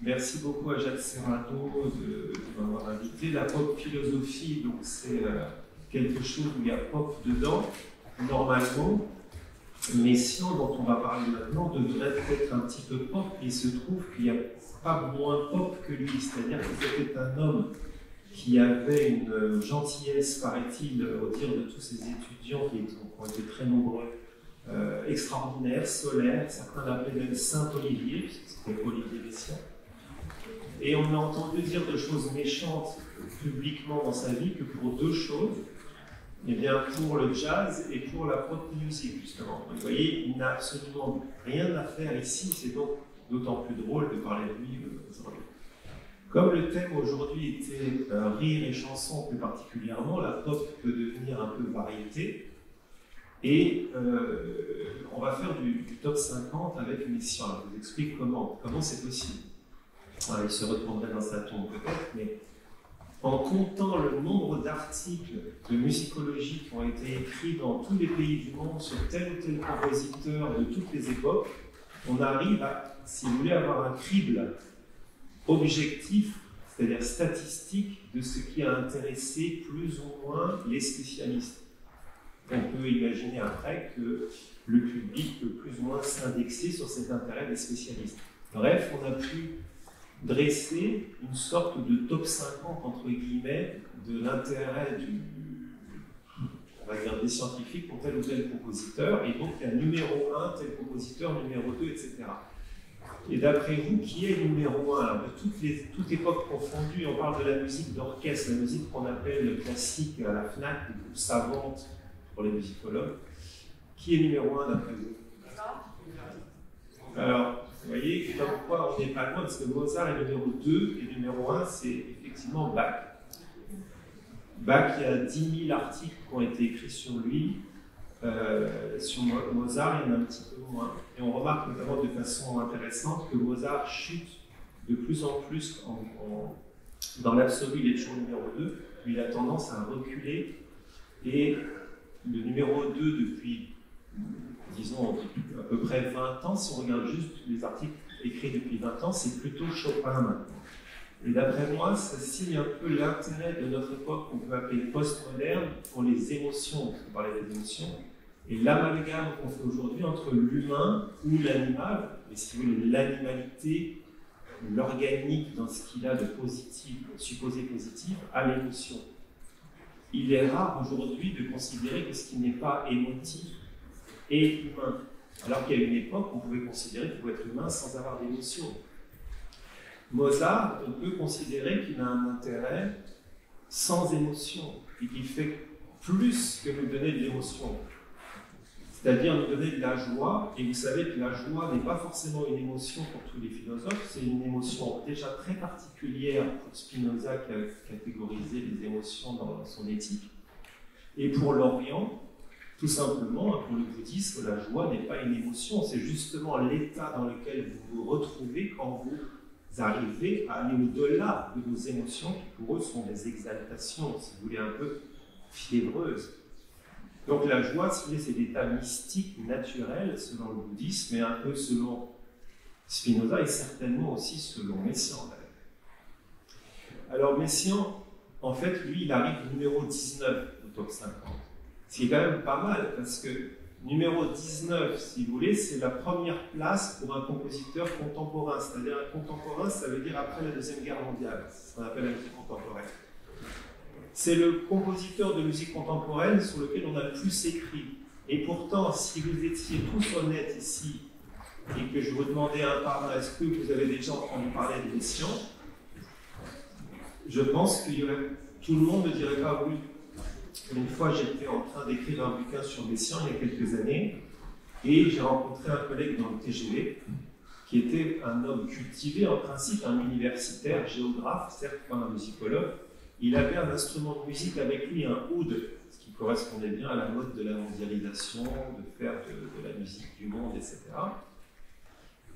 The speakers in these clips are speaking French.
Merci beaucoup à Jacques Serrato de m'avoir invité. La pop philosophie, donc c'est quelque chose où il y a pop dedans, normalement. Messiaen, dont on va parler maintenant, devrait être un petit peu pop. Il se trouve qu'il n'y a pas moins pop que lui, c'est-à-dire que c'était un homme qui avait une gentillesse, paraît-il, au dire de tous ses étudiants qui ont été très nombreux, extraordinaire, solaire. Certains l'appelaient même Saint-Olivier, puisque c'était Olivier Messiaen. Et on a entendu dire de choses méchantes publiquement dans sa vie que pour deux choses, eh bien pour le jazz et pour la pop music, justement. Donc, vous voyez, il n'a absolument rien à faire ici, c'est donc d'autant plus drôle de parler de lui aujourd'hui. Comme le thème aujourd'hui était rire et chanson plus particulièrement, la pop peut devenir un peu variété. Et on va faire du top 50 avec Messiaen. Alors, je vous explique comment c'est possible. Alors, il se retournerait dans sa tombe peut-être, mais en comptant le nombre d'articles de musicologie qui ont été écrits dans tous les pays du monde sur tel ou tel compositeur de toutes les époques, on arrive à, si vous voulez, avoir un crible objectif, c'est-à-dire statistique, de ce qui a intéressé plus ou moins les spécialistes. On peut imaginer après que le public peut plus ou moins s'indexer sur cet intérêt des spécialistes. Bref, on a pu dresser une sorte de top 50, entre guillemets, de l'intérêt on va dire, des scientifiques pour tel ou tel compositeur, et donc il y a numéro 1, tel compositeur, numéro 2, etc. Et d'après vous, qui est numéro 1? Alors, de toute époque confondue, on parle de la musique d'orchestre, la musique qu'on appelle classique à la FNAC, ou savante pour les musicologues. Qui est numéro 1 d'après vous? Alors, vous voyez, comme quoi on n'est pas loin, parce que Mozart est numéro 2, et numéro 1, c'est effectivement Bach. Bach, il y a 10 000 articles qui ont été écrits sur lui. Sur Mozart, il y en a un petit peu moins. Et on remarque notamment de façon intéressante que Mozart chute de plus en plus dans l'absolu, il est toujours numéro 2, mais il a tendance à reculer. Et le numéro 2 depuis, disons, à peu près 20 ans, si on regarde juste les articles écrits depuis 20 ans, c'est plutôt Chopin maintenant. Et d'après moi, ça signe un peu l'intérêt de notre époque qu'on peut appeler postmoderne pour les émotions, parce qu'on parlait des émotions, et l'amalgame qu'on fait aujourd'hui entre l'humain ou l'animal, mais si vous voulez, l'animalité, l'organique dans ce qu'il a de positif, supposé positif, à l'émotion. Il est rare aujourd'hui de considérer que ce qui n'est pas émotif est humain. Alors qu'il y a une époque, on pouvait considérer qu'il pouvait être humain sans avoir d'émotion. Mozart, on peut considérer qu'il a un intérêt sans émotion, et qu'il fait plus que nous donner de l'émotion. C'est-à-dire nous donner de la joie, et vous savez que la joie n'est pas forcément une émotion pour tous les philosophes, c'est une émotion déjà très particulière pour Spinoza qui a catégorisé les émotions dans son éthique. Et pour l'Orient, tout simplement, pour le bouddhisme, la joie n'est pas une émotion, c'est justement l'état dans lequel vous vous retrouvez quand vous arrivez à aller au-delà de vos émotions, qui pour eux sont des exaltations, si vous voulez, un peu fiévreuses. Donc la joie, si vous voulez, c'est l'état mystique naturel selon le bouddhisme, et un peu selon Spinoza, et certainement aussi selon Messiaen. Alors Messiaen, en fait, lui, il arrive numéro 19 au top 50. Ce qui est quand même pas mal, parce que numéro 19, si vous voulez, c'est la première place pour un compositeur contemporain. C'est-à-dire un contemporain, ça veut dire après la Deuxième Guerre mondiale. C'est ce qu'on appelle la musique contemporaine. C'est le compositeur de musique contemporaine sur lequel on a le plus écrit. Et pourtant, si vous étiez tous honnêtes ici, et que je vous demandais un par un, est-ce que vous avez déjà entendu parler de Messiaen, je pense que tout le monde ne dirait pas oui. Une fois, j'étais en train d'écrire un bouquin sur Messiaen il y a quelques années, et j'ai rencontré un collègue dans le TGV, qui était un homme cultivé, en principe, un universitaire, géographe, certes pas un musicologue. Il avait un instrument de musique avec lui, un oud, ce qui correspondait bien à la mode de la mondialisation, de faire de la musique du monde, etc.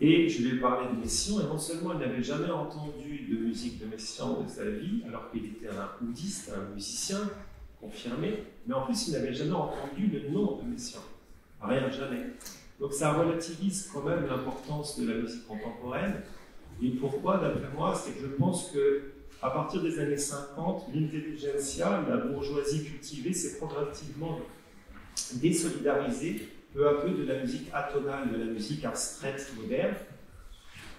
Et je lui ai parlé de Messiaen, et non seulement il n'avait jamais entendu de musique de Messiaen de sa vie, alors qu'il était un oudiste, un musicien confirmé, mais en plus il n'avait jamais entendu le nom de Messiaen. Rien, jamais. Donc ça relativise quand même l'importance de la musique contemporaine. Et pourquoi, d'après moi, c'est que je pense que à partir des années 50, l'intelligentsia, la bourgeoisie cultivée, s'est progressivement désolidarisée peu à peu de la musique atonale, de la musique abstraite moderne.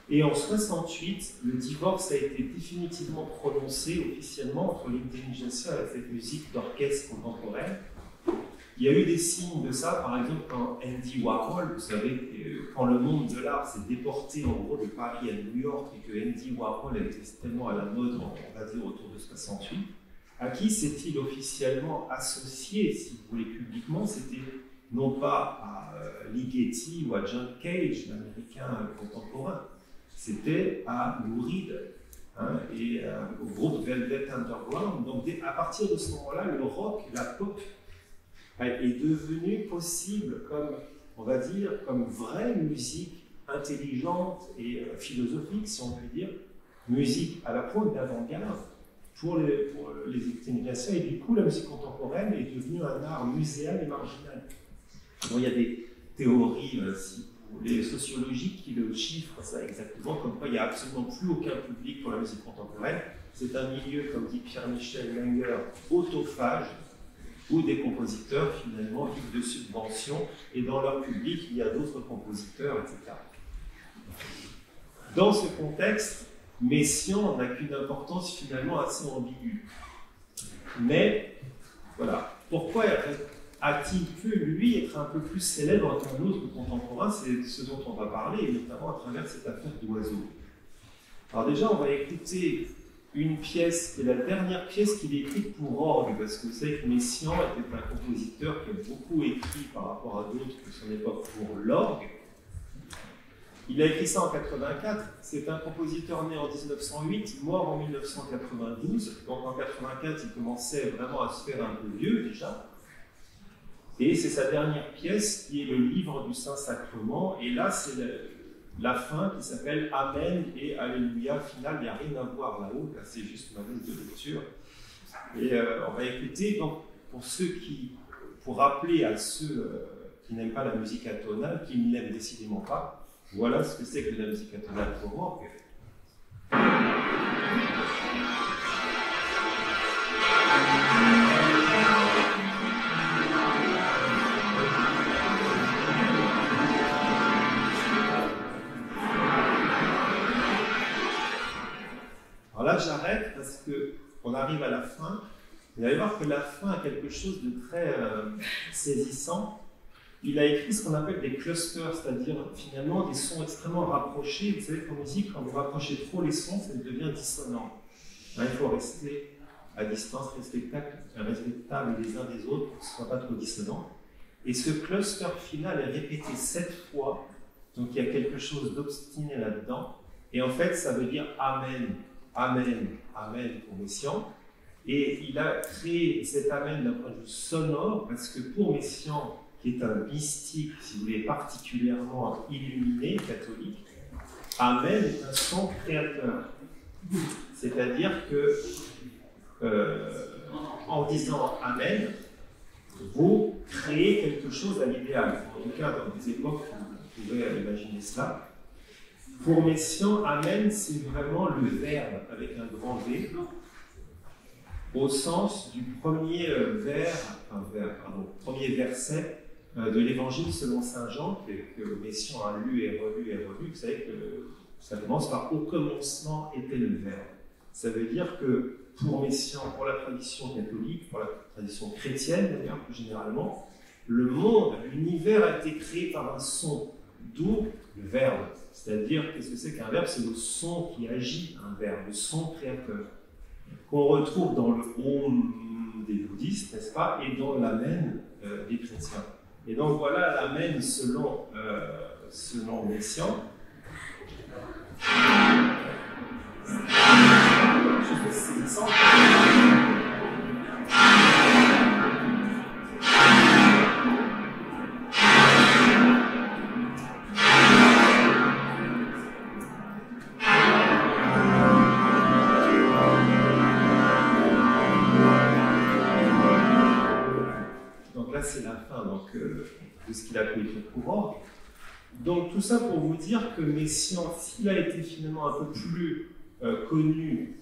Et en 68, le divorce a été définitivement prononcé officiellement entre l'intelligentsia et cette musique d'orchestre contemporaine. Il y a eu des signes de ça, par exemple quand Andy Warhol, vous savez, quand le monde de l'art s'est déporté en gros de Paris à New York et que Andy Warhol a été tellement à la mode, on va dire autour de 68, à qui s'est-il officiellement associé, si vous voulez publiquement? C'était non pas à Ligeti ou à John Cage, l'américain contemporain, c'était à Lou Reed et au groupe Velvet Underground. Donc à partir de ce moment-là, le rock, la pop, est devenu possible comme, on va dire, comme vraie musique intelligente et philosophique, si on peut dire, musique à la pointe d'avant-garde pour les intelligences. Et du coup, la musique contemporaine est devenue un art muséal et marginal. Bon, il y a des théories, si vous voulez, sociologiques qui le chiffrent ça exactement, comme quoi il n'y a absolument plus aucun public pour la musique contemporaine. C'est un milieu, comme dit Pierre-Michel Menger, autophage, où des compositeurs finalement vivent de subventions et dans leur public il y a d'autres compositeurs, etc. Dans ce contexte, Messiaen n'a qu'une importance finalement assez ambiguë. Mais voilà, pourquoi a-t-il pu lui être un peu plus célèbre qu'un autre contemporain? C'est ce dont on va parler, et notamment à travers cette affaire d'Oiseau. Alors déjà, on va écouter une pièce, qui est la dernière pièce qu'il a écrite pour orgue, parce que vous savez que Messiaen était un compositeur qui a beaucoup écrit par rapport à d'autres de son époque pour l'orgue. Il a écrit ça en 84, c'est un compositeur né en 1908, mort en 1992, donc en 84 il commençait vraiment à se faire un peu vieux déjà, et c'est sa dernière pièce qui est le livre du Saint-Sacrement, et là c'est la fin qui s'appelle Amen et Alléluia finale, il n'y a rien à voir là-haut, là, c'est juste ma liste de lecture. Et on va écouter, donc, pour rappeler à ceux qui n'aiment pas la musique atonale, qui ne l'aiment décidément pas, voilà ce que c'est que de la musique atonale pour orgue. Alors là, j'arrête parce qu'on arrive à la fin. Vous allez voir que la fin a quelque chose de très saisissant. Il a écrit ce qu'on appelle des clusters, c'est-à-dire finalement des sons extrêmement rapprochés. Vous savez qu'en musique, quand vous rapprochez trop les sons, ça devient dissonant. Là, il faut rester à distance respectable les uns des autres pour que ce ne soit pas trop dissonant. Et ce cluster final est répété 7 fois, donc il y a quelque chose d'obstiné là-dedans. Et en fait, ça veut dire Amen, Amen, Amen pour Messiaen. Et il a créé cet Amen d'un point de vue sonore, parce que pour Messiaen, qui est un mystique, si vous voulez, particulièrement illuminé, catholique, Amen est un son créateur. C'est-à-dire que, en disant Amen, vous créez quelque chose à l'idéal. En tout cas, dans des époques où vous pouvez imaginer cela. Pour Messiaen, Amen, c'est vraiment le verbe avec un grand V, au sens du premier premier verset de l'Évangile selon saint Jean, que Messiaen a lu et relu et relu. Vous savez que ça commence par « Au commencement était le Verbe ». Ça veut dire que pour Messiaen, pour la tradition catholique, pour la tradition chrétienne d'ailleurs plus généralement, le monde, l'univers a été créé par un son, d'où le verbe. C'est-à-dire, qu'est-ce que c'est qu'un verbe? C'est le son qui agit, un verbe, le son créateur, qu'on retrouve dans le Om des bouddhistes, n'est-ce pas, et dans l'Amen des chrétiens. Et donc voilà l'Amen selon Messiaen. Juste saisissant. Donc là, c'est la fin de ce qu'il a pu écrire pour orgue. Donc tout ça pour vous dire que Messiaen, s'il a été finalement un peu plus connu,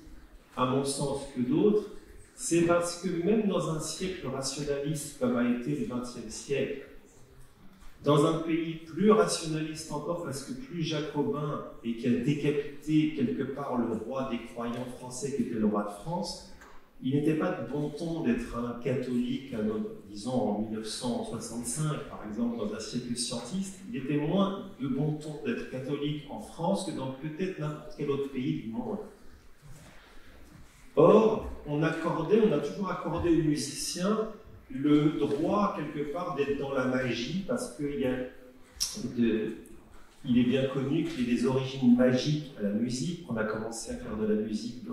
à mon sens, que d'autres, c'est parce que même dans un siècle rationaliste comme a été le XXe siècle, dans un pays plus rationaliste encore, parce que plus jacobin et qui a décapité quelque part le roi des croyants français qui était le roi de France, il n'était pas de bon ton d'être un catholique, disons en 1965 par exemple, dans un siècle scientiste. Il était moins de bon ton d'être catholique en France que dans peut-être n'importe quel autre pays du monde. Or, on a toujours accordé aux musiciens le droit, quelque part, d'être dans la magie, parce qu'il il est bien connu qu'il y a des origines magiques à la musique. On a commencé à faire de la musique,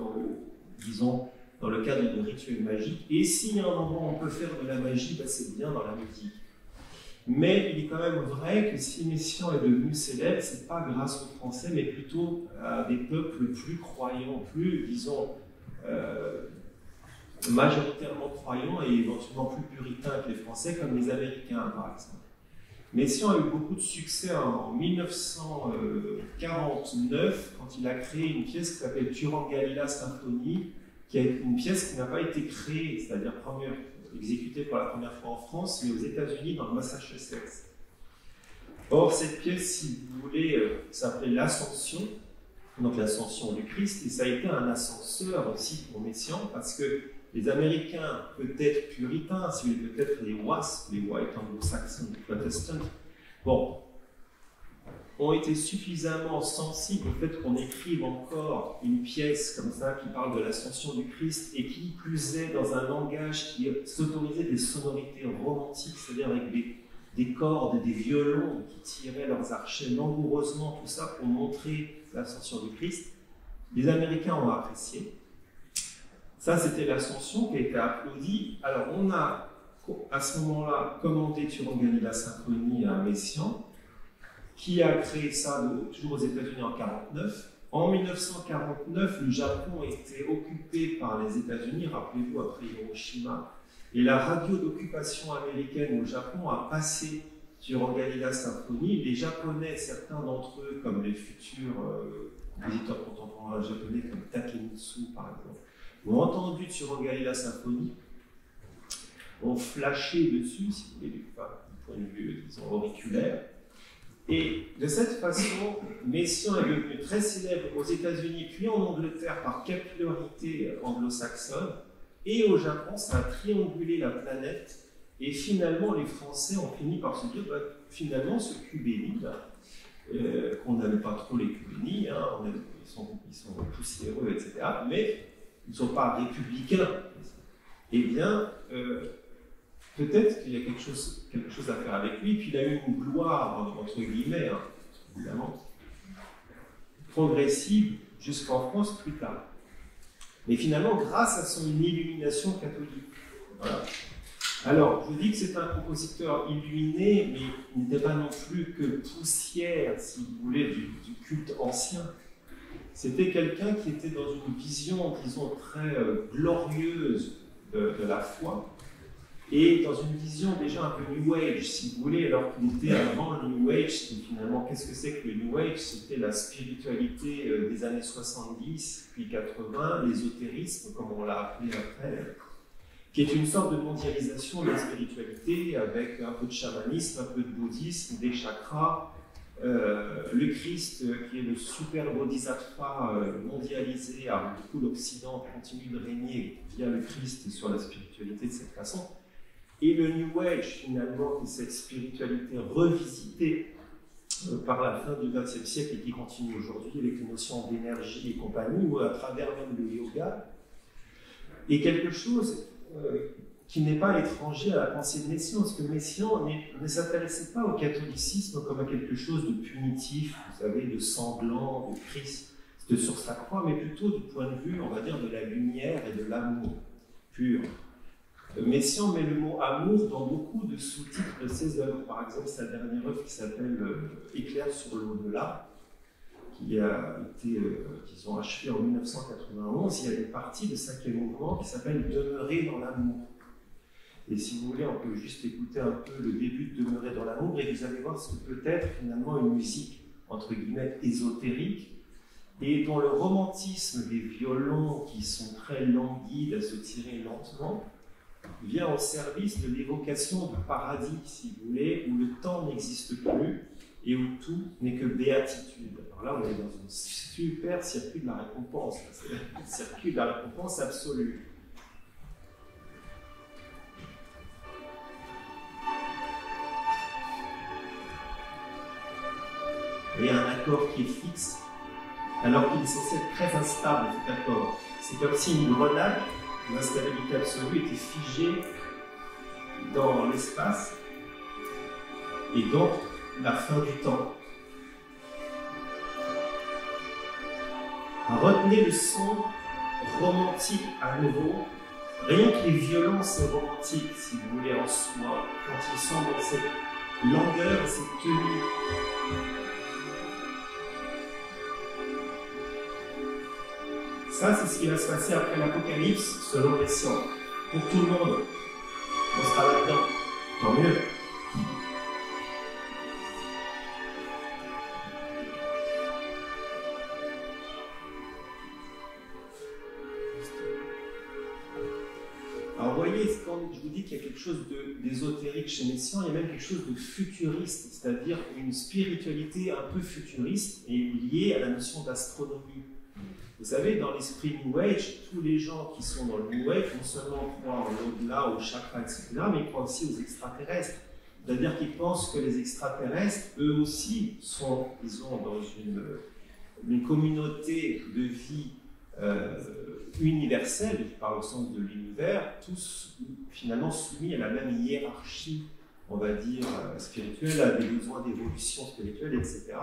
disons, dans le cadre de rituels magiques. Et s'il y a un endroit où on peut faire de la magie, ben c'est bien dans la musique. Mais il est quand même vrai que si Messiaen est devenu célèbre, ce n'est pas grâce aux Français, mais plutôt à des peuples plus croyants, plus, disons, majoritairement croyants et éventuellement plus puritains que les Français, comme les Américains par exemple. Messiaen a eu beaucoup de succès en 1949 quand il a créé une pièce qui s'appelle Turangalila Symphonie, qui est une pièce qui n'a pas été créée, c'est-à-dire exécutée pour la première fois en France, mais aux États-Unis, dans le Massachusetts. Or, cette pièce, si vous voulez, s'appelait l'Ascension, donc l'Ascension du Christ, et ça a été un ascenseur aussi pour Messiaen, parce que les Américains, peut-être puritains, peut-être les WASP, les White Anglo-Saxon Protestants, bon, ont été suffisamment sensibles au fait qu'on écrive encore une pièce comme ça qui parle de l'ascension du Christ et qui plus est dans un langage qui s'autorisait des sonorités romantiques, c'est-à-dire avec des cordes et des violons qui tiraient leurs archets langoureusement, tout ça pour montrer l'ascension du Christ. Les Américains ont apprécié. Ça, c'était l'Ascension qui a été applaudie. Alors, on a, à ce moment-là, commandé Turangalila Symphonie à Messiaen, qui a créé ça toujours aux États-Unis en 1949. En 1949, le Japon était occupé par les États-Unis, rappelez-vous, après Hiroshima, et la radio d'occupation américaine au Japon a passé Turangalila Symphonie. Les Japonais, certains d'entre eux, comme les futurs compositeurs contemporains japonais, comme Takemitsu par exemple, ont entendu Turangalila Symphonie, ont flashé dessus, si vous voulez, du point de vue, disons, auriculaire. Et de cette façon, Messiaen est devenu très célèbre aux États-Unis, puis en Angleterre par capillarité anglo-saxonne, et au Japon, ça a triangulé la planète, et finalement, les Français ont fini par se dire, finalement, ce Cubéni, qu'on n'aime pas trop les Cubénis, hein, ils sont poussiéreux, etc., mais ils ne sont pas républicains. Eh bien, peut-être qu'il y a quelque chose à faire avec lui, puis il a eu une gloire, entre guillemets, hein, évidemment, progressive jusqu'en France plus tard. Mais finalement, grâce à son illumination catholique. Voilà. Alors, je vous dis que c'est un compositeur illuminé, mais il n'était pas non plus que poussière, si vous voulez, du culte ancien. C'était quelqu'un qui était dans une vision, disons, très glorieuse de la foi, et dans une vision déjà un peu New Age, si vous voulez, alors qu'il était avant le New Age. Et finalement, qu'est-ce que c'est que le New Age? C'était la spiritualité des années 70, puis 80, l'ésotérisme, comme on l'a appelé après, qui est une sorte de mondialisation de la spiritualité, avec un peu de chamanisme, un peu de bouddhisme, des chakras, le Christ, qui est le super bodhisattva mondialisé, alors du coup l'Occident continue de régner via le Christ sur la spiritualité de cette façon. Et le New Age, finalement, qui est cette spiritualité revisitée par la fin du XXe siècle et qui continue aujourd'hui avec les notions d'énergie et compagnie, ou à travers même le yoga, est quelque chose qui n'est pas étranger à la pensée de Messiaen, parce que Messiaen ne s'intéressait pas au catholicisme comme à quelque chose de punitif, vous savez, de sanglant, de Christ sur sa croix, mais plutôt du point de vue, on va dire, de la lumière et de l'amour pur. Messiaen met le mot amour dans beaucoup de sous-titres de ses œuvres. Par exemple, sa dernière œuvre qui s'appelle Éclair sur l'au-delà, qui a été, qu'ils ont achevé en 1991, il y a des parties de cinquième mouvement qui s'appellent Demeurer dans l'amour. Et si vous voulez, on peut juste écouter un peu le début de Demeurer dans l'amour et vous allez voir ce que peut être finalement une musique, entre guillemets, ésotérique, et dont le romantisme des violons qui sont très languides à se tirer lentement vient au service de l'évocation du paradis, si vous voulez, où le temps n'existe plus et où tout n'est que béatitude. Alors là, on est dans un super circuit de la récompense, c'est le circuit de la récompense absolue. Il y a un accord qui est fixe, alors qu'il est censé être très instable, cet accord. C'est comme si une grenade, l'instabilité absolue, était figée dans l'espace, et donc la fin du temps. Retenez le son romantique à nouveau. Rien que les violences romantiques, si vous voulez, en soi, quand ils sont dans cette longueur et cette tenue. Ça, c'est ce qui va se passer après l'Apocalypse, selon les sciences. Pour tout le monde, on sera là-dedans. Tant mieux. Alors, vous voyez, quand je vous dis qu'il y a quelque chose d'ésotérique chez Messiaen, il y a même quelque chose de futuriste, c'est-à-dire une spiritualité un peu futuriste et liée à la notion d'astronomie. Vous savez, dans l'esprit New Age, tous les gens qui sont dans le New Age non seulement croient en l'au-delà, au chakra, etc., mais ils croient aussi aux extraterrestres. C'est-à-dire qu'ils pensent que les extraterrestres, eux aussi, sont, disons, dans une communauté de vie universelle, je parle au sens de l'univers, tous finalement soumis à la même hiérarchie, on va dire, spirituelle, à des besoins d'évolution spirituelle, etc.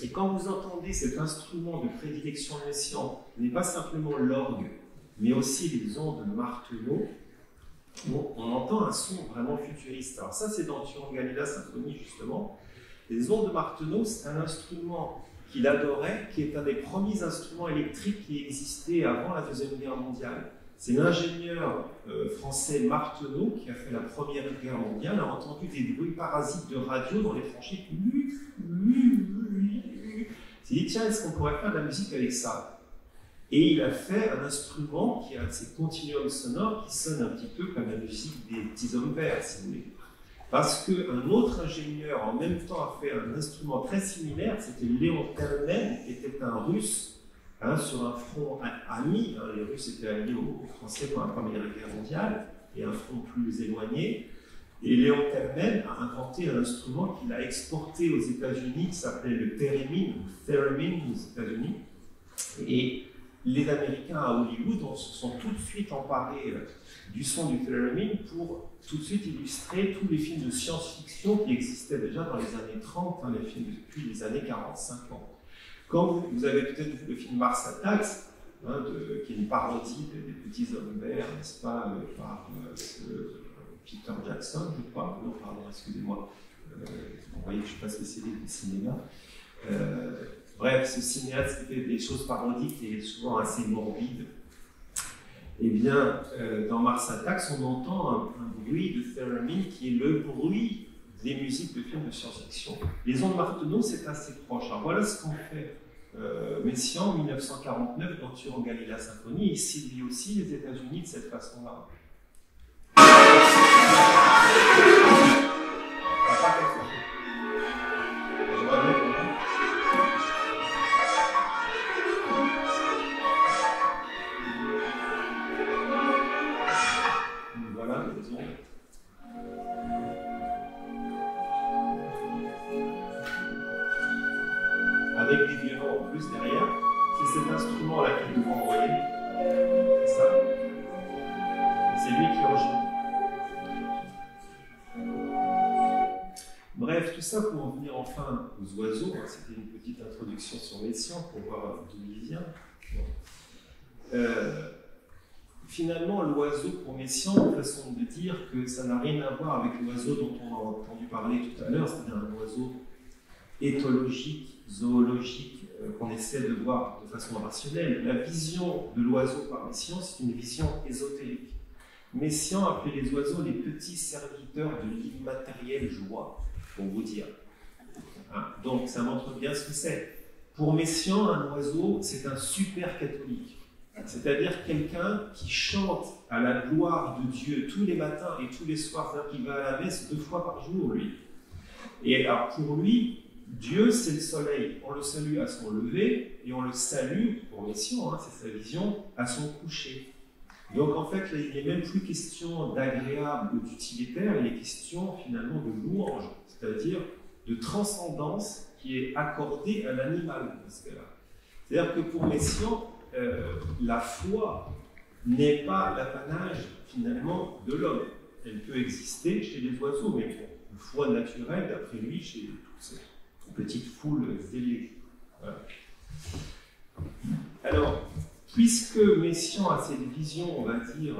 Et quand vous entendez cet instrument de prédilection messian, n'est pas simplement l'orgue, mais aussi les ondes de Martenot, on entend un son vraiment futuriste. Alors ça, c'est dans Turangalila Symphonie, justement. Les ondes de Martenot, c'est un instrument qu'il adorait, qui est un des premiers instruments électriques qui existaient avant la Deuxième Guerre mondiale. C'est l'ingénieur français Martenot, qui a fait la Première Guerre mondiale, a entendu des bruits parasites de radio dans les tranchées. Il s'est dit, tiens, est-ce qu'on pourrait faire de la musique avec ça? Et il a fait un instrument qui a ces continuums sonores qui sonnent un petit peu comme la musique des petits hommes verts, si vous voulez. Parce qu'un autre ingénieur, en même temps, a fait un instrument très similaire, c'était Léon Termen, qui était un Russe, sur un front ami. Les Russes étaient alliés aux Français pour la Première Guerre mondiale, et un front plus éloigné. Et Léon Termen a inventé un instrument qu'il a exporté aux États-Unis, qui s'appelait le theremin aux États-Unis. Et les Américains à Hollywood se sont tout de suite emparés du son du theremin pour tout de suite illustrer tous les films de science-fiction qui existaient déjà dans les années 30, les films depuis les années 40-50. Quand vous avez peut-être vu le film Mars Attacks, qui est une parodie des petits hommes verts, n'est-ce pas, par Peter Jackson, je crois. Non, pardon, excusez-moi. Vous voyez que je ne suis pas spécialiste du cinéma. Bref, ce cinéaste qui fait des choses parodiques et souvent assez morbides. Eh bien, dans Mars Attacks, on entend un bruit de theremin qui est le bruit des musiques de films de science-fiction. Les ondes Martenot, c'est assez proche. Alors voilà ce qu'ont fait Messiaen en 1949 dans Turangalila Symphonie. Il cible aussi les États-Unis de cette façon-là. Voilà les ondes. Avec des violons en plus derrière, c'est cet instrument-là qui nous envoyer. C'est ça. C'est lui qui enregistre. Bref, tout ça pour en venir enfin aux oiseaux. C'était une petite introduction sur Messiaen pour voir d'où il vient. Bon. Finalement, l'oiseau pour Messiaen, une façon de dire que ça n'a rien à voir avec l'oiseau dont on a entendu parler tout à l'heure, c'est-à-dire un oiseau éthologique, zoologique, qu'on essaie de voir de façon rationnelle. La vision de l'oiseau par Messiaen, c'est une vision ésotérique. Messiaen appelait les oiseaux les petits serviteurs de l'immatérielle joie, pour vous dire. Hein, donc ça montre bien ce que c'est. Pour Messiaen, un oiseau, c'est un super catholique. C'est-à-dire quelqu'un qui chante à la gloire de Dieu tous les matins et tous les soirs, il va à la messe 2 fois par jour, lui. Et alors pour lui, Dieu, c'est le soleil. On le salue à son lever et on le salue, pour Messiaen, hein, c'est sa vision, à son coucher. Donc en fait, il n'est même plus question d'agréable ou d'utilitaire, il est question finalement de louange, c'est-à-dire de transcendance qui est accordée à l'animal dans ce cas-là. C'est-à-dire que pour Messiaen, la foi n'est pas l'apanage finalement de l'homme. Elle peut exister chez les oiseaux, mais une foi naturelle, d'après lui, chez toutes ces petites foules zélées. Voilà. Alors, puisque Messiaen a cette vision, on va dire,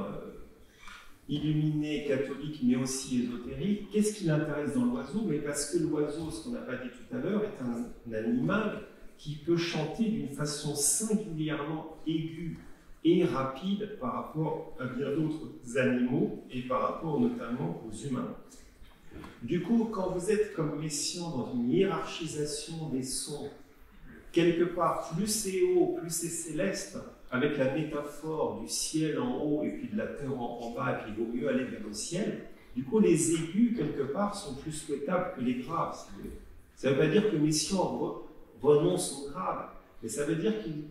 illuminée, catholique, mais aussi ésotérique, qu'est-ce qui l'intéresse dans l'oiseau? Mais parce que l'oiseau, ce qu'on n'a pas dit tout à l'heure, est un animal qui peut chanter d'une façon singulièrement aiguë et rapide par rapport à bien d'autres animaux et par rapport notamment aux humains. Du coup, quand vous êtes comme Messiaen dans une hiérarchisation des sons, quelque part, plus c'est haut, plus c'est céleste, avec la métaphore du ciel en haut et puis de la terre en bas, et puis il vaut mieux aller vers le ciel, du coup, les aigus, quelque part, sont plus souhaitables que les graves. Si vous voulez. Ça ne veut pas dire que Messiaen renonce au grave, mais ça veut dire qu'il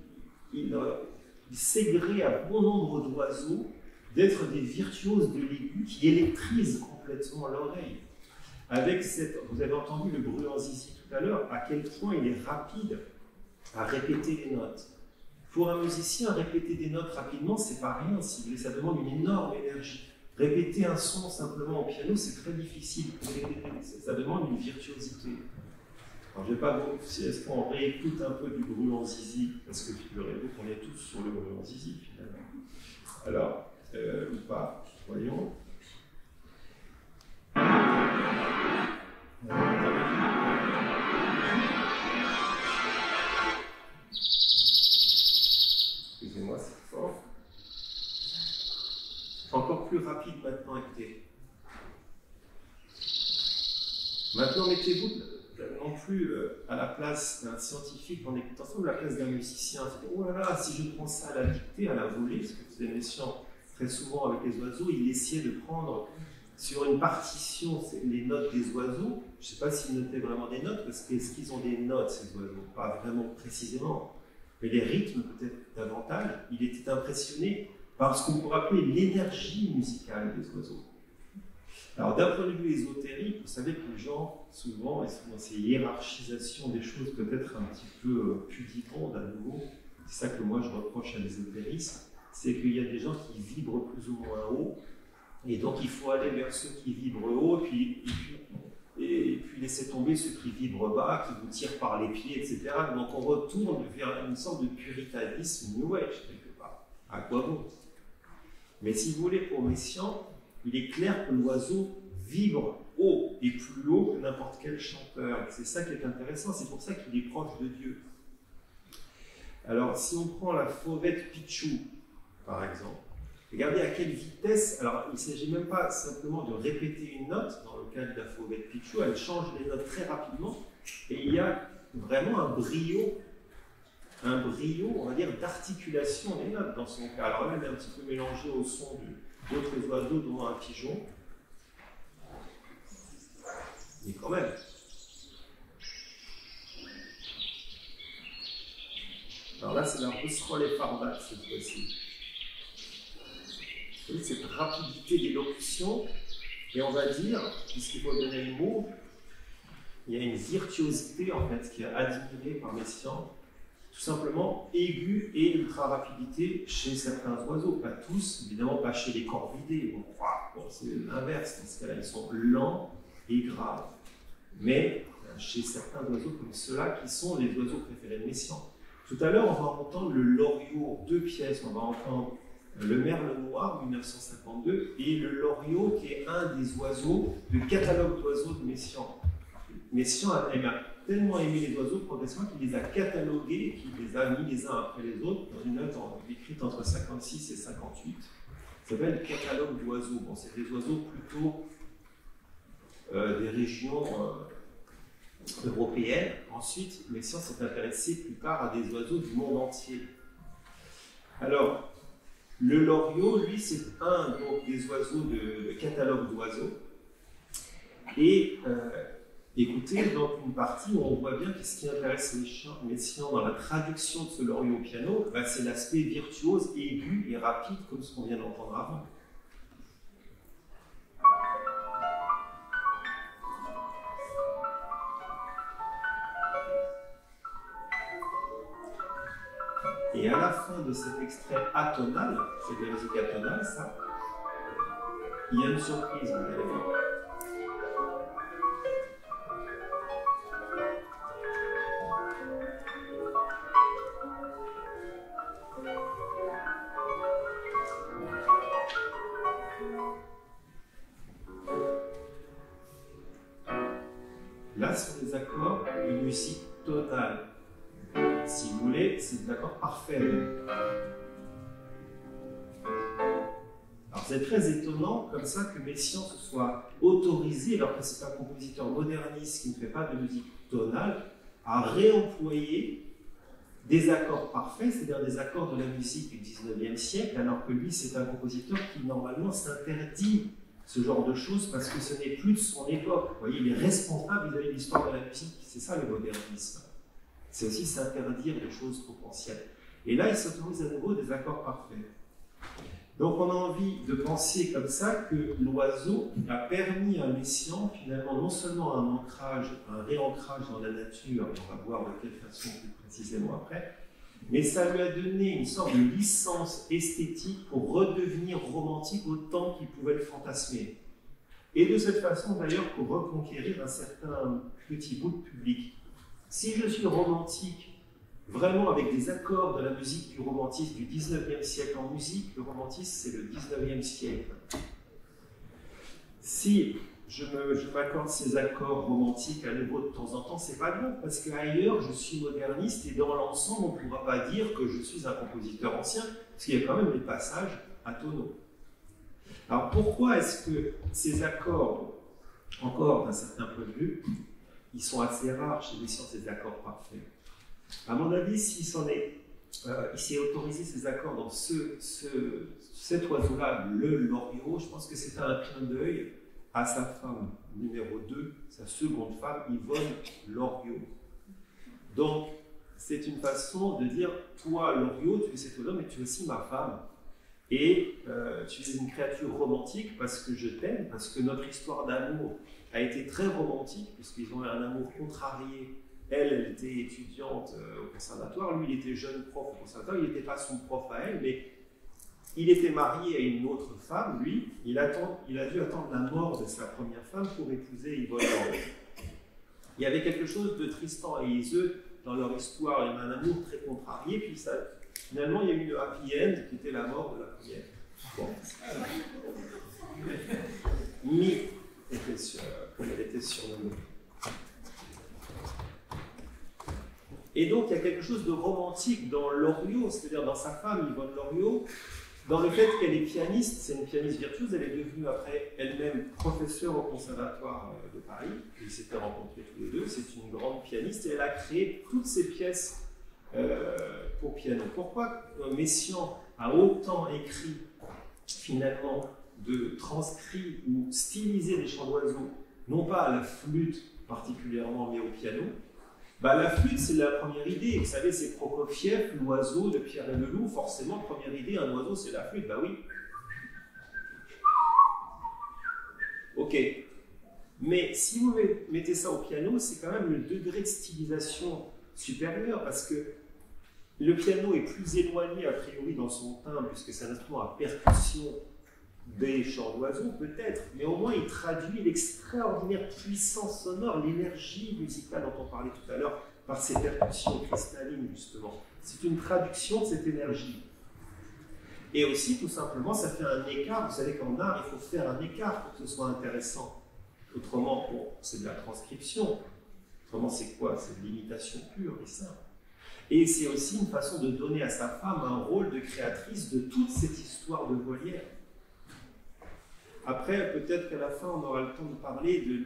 s'égrée à bon nombre d'oiseaux d'être des virtuoses de l'aigu qui électrisent complètement l'oreille. Avec cette, vous avez entendu le bruit en zizi tout à l'heure, à quel point il est rapide à répéter les notes. Pour un musicien, répéter des notes rapidement, c'est pas rien, si vous voulez, ça demande une énorme énergie. Répéter un son simplement au piano, c'est très difficile. Ça demande une virtuosité. Alors, je ne vais pas vous... Est-ce qu'on réécoute un peu du bruit en zizi? Parce que figurez-vous qu'on est tous sur le bruit en zizi, finalement. Alors, ou pas, voyons. Excusez-moi, c'est fort. Encore plus rapide maintenant, écoutez. Maintenant, mettez-vous non plus à la place d'un scientifique en écoutant ça, ou à la place d'un musicien. Oh là là, si je prends ça à la dictée, à la volée, parce que vous avez Messiaen très souvent avec les oiseaux, il essayait de prendre sur une partition les notes des oiseaux. Je ne sais pas s'ils notaient vraiment des notes, parce qu'est-ce qu'ils ont des notes, ces oiseaux? Pas vraiment précisément, mais les rythmes peut-être davantage. Il était impressionné par ce qu'on pourrait appeler l'énergie musicale des oiseaux. Alors, d'un point de vue ésotérique, vous savez que les gens, souvent, ils sont dans ces hiérarchisations des choses peut-être un petit peu pudifantes à nouveau. C'est ça que moi je reproche à l'ésotérisme, c'est qu'il y a des gens qui vibrent plus ou moins haut, et donc il faut aller vers ceux qui vibrent haut, et puis laisser tomber ceux qui vibrent bas, qui vous tirent par les pieds, etc. Donc on retourne vers une sorte de puritanisme New Age, quelque part. À quoi bon? Mais si vous voulez, pour Messiaen, il est clair que l'oiseau vibre haut et plus haut que n'importe quel chanteur. C'est ça qui est intéressant, c'est pour ça qu'il est proche de Dieu. Alors, si on prend la fauvette Pichou, par exemple, regardez à quelle vitesse, alors il ne s'agit même pas simplement de répéter une note, dans le cas de la fauvette Pichou, elle change les notes très rapidement, et il y a vraiment un brio, on va dire, d'articulation des notes dans son cas. Alors là, elle est un petit peu mélangée au son d'autres oiseaux, dont un pigeon. Mais quand même. Alors là, c'est la Rusroll et Farbat, cette fois-ci. Vous voyez, cette rapidité d'élocution, et on va dire, puisqu'il faut donner le mot, il y a une virtuosité, en fait, qui est admirée par Messiaen, tout simplement aiguë et ultra rapidité chez certains oiseaux, pas tous, évidemment pas chez les corvidés, bon, c'est l'inverse, dans ce cas-là, ils sont lents et graves, mais chez certains oiseaux comme ceux-là qui sont les oiseaux préférés de Messiaen. Tout à l'heure, on va entendre le loriot, 2 pièces, on va entendre le merle noir, 1952, et le loriot qui est un des oiseaux du catalogue d'oiseaux de Messiaen. Messiaen a tellement aimé les oiseaux progressivement qu'il les a catalogués, qu'il les a mis les uns après les autres dans une note écrite entre 56 et 58. Ça s'appelle catalogue d'oiseaux. Bon, c'est des oiseaux plutôt des régions européennes. Ensuite, Messiaen s'est intéressé plus tard à des oiseaux du monde entier. Alors, le loriot, lui, c'est un donc, des oiseaux de catalogue d'oiseaux. Et écoutez, dans une partie où on voit bien que ce qui intéresse Messiaen dans la traduction de ce loriot au piano, bah, c'est l'aspect virtuose, aigu et rapide, comme ce qu'on vient d'entendre avant. Et à la fin de cet extrait atonal, c'est de la musique atonale, ça, il y a une surprise, vous allez voir. Là, ce sont des accords de musique tonale. Si vous voulez, c'est des accords parfaits. Alors c'est très étonnant comme ça que Messiaen se soit autorisé, alors que c'est un compositeur moderniste qui ne fait pas de musique tonale, à réemployer des accords parfaits, c'est-à-dire des accords de la musique du 19e siècle, alors que lui c'est un compositeur qui normalement s'interdit ce genre de choses parce que ce n'est plus de son époque. Vous voyez, il est responsable vis-à-vis de l'histoire de la musique, c'est ça le modernisme. C'est aussi s'interdire des choses trop anciennes. Et là, il s'autorise à nouveau des accords parfaits. Donc on a envie de penser comme ça que l'oiseau a permis à Messiaen finalement non seulement un ancrage, un réancrage dans la nature, on va voir de quelle façon plus précisément après, mais ça lui a donné une sorte de licence esthétique pour redevenir romantique autant qu'il pouvait le fantasmer. Et de cette façon d'ailleurs pour reconquérir un certain petit bout de public. Si je suis romantique, vraiment avec des accords de la musique du romantisme du 19e siècle en musique, le romantisme c'est le 19e siècle. Si je m'accorde ces accords romantiques à nouveau de temps en temps, c'est pas bien, parce qu'ailleurs je suis moderniste et dans l'ensemble on ne pourra pas dire que je suis un compositeur ancien, parce qu'il y a quand même des passages atonaux. Alors pourquoi est-ce que ces accords, encore d'un certain point de vue, ils sont assez rares chez Messiaen, ces accords parfaits? À mon avis, s'il s'est autorisé ces accords dans cet oiseau-là, le loriot, je pense que c'était un clin d'œil à sa femme numéro 2, sa seconde femme, Yvonne Loriot. Donc, c'est une façon de dire, toi, Loriot, tu es cet oiseau, mais tu es aussi ma femme. Et tu es une créature romantique parce que je t'aime, parce que notre histoire d'amour a été très romantique, puisqu'ils ont eu un amour contrarié. Elle était étudiante au conservatoire, lui, il était jeune prof au conservatoire, il n'était pas son prof à elle, mais il était marié à une autre femme, lui, il a dû attendre la mort de sa première femme pour épouser Yvonne Loriot. Il y avait quelque chose de Tristan et Iseult dans leur histoire, il y avait un amour très contrarié, puis finalement il y a eu le happy end qui était la mort de la première. Bon. Mi était comme elle était surnommée. Et donc il y a quelque chose de romantique dans Loriot, c'est-à-dire dans sa femme Yvonne Loriot, dans le fait qu'elle est pianiste, c'est une pianiste virtuose, elle est devenue après elle-même professeure au conservatoire de Paris, ils s'étaient rencontrés tous les deux, c'est une grande pianiste et elle a créé toutes ces pièces pour piano. Pourquoi Messiaen a autant écrit finalement de transcrits ou stylisé des chants d'oiseaux, non pas à la flûte particulièrement mais au piano? La flûte, c'est la première idée. Vous savez, c'est Prokofiev, l'oiseau de Pierre et le Loup. Forcément, première idée, un oiseau, c'est la flûte. Oui. Ok. Mais si vous mettez ça au piano, c'est quand même le degré de stylisation supérieur, parce que le piano est plus éloigné, a priori, dans son timbre, puisque c'est un instrument à percussion des chants d'oiseaux, peut-être, mais au moins il traduit l'extraordinaire puissance sonore, l'énergie musicale dont on parlait tout à l'heure, par ces percussions cristallines, justement. C'est une traduction de cette énergie. Et aussi, tout simplement, ça fait un écart. Vous savez qu'en art, il faut faire un écart pour que ce soit intéressant. Autrement, bon, c'est de la transcription. Autrement, c'est quoi? C'est de l'imitation pure et simple. Et c'est aussi une façon de donner à sa femme un rôle de créatrice de toute cette histoire de Molière. Après, peut-être qu'à la fin, on aura le temps de parler de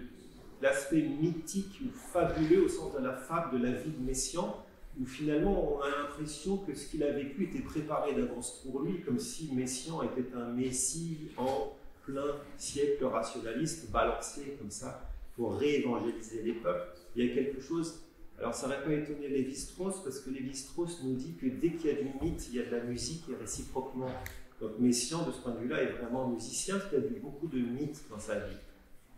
l'aspect mythique ou fabuleux au sens de la fable de la vie de Messiaen, où finalement on a l'impression que ce qu'il a vécu était préparé d'avance pour lui, comme si Messiaen était un messie en plein siècle rationaliste, balancé comme ça pour réévangéliser les peuples. Il y a quelque chose, alors ça n'aurait pas étonné Lévi-Strauss, parce que Lévi-Strauss nous dit que dès qu'il y a du mythe, il y a de la musique et réciproquement. Donc Messiaen, de ce point de vue-là, est vraiment musicien, parce qu'il y a eu beaucoup de mythes dans sa vie.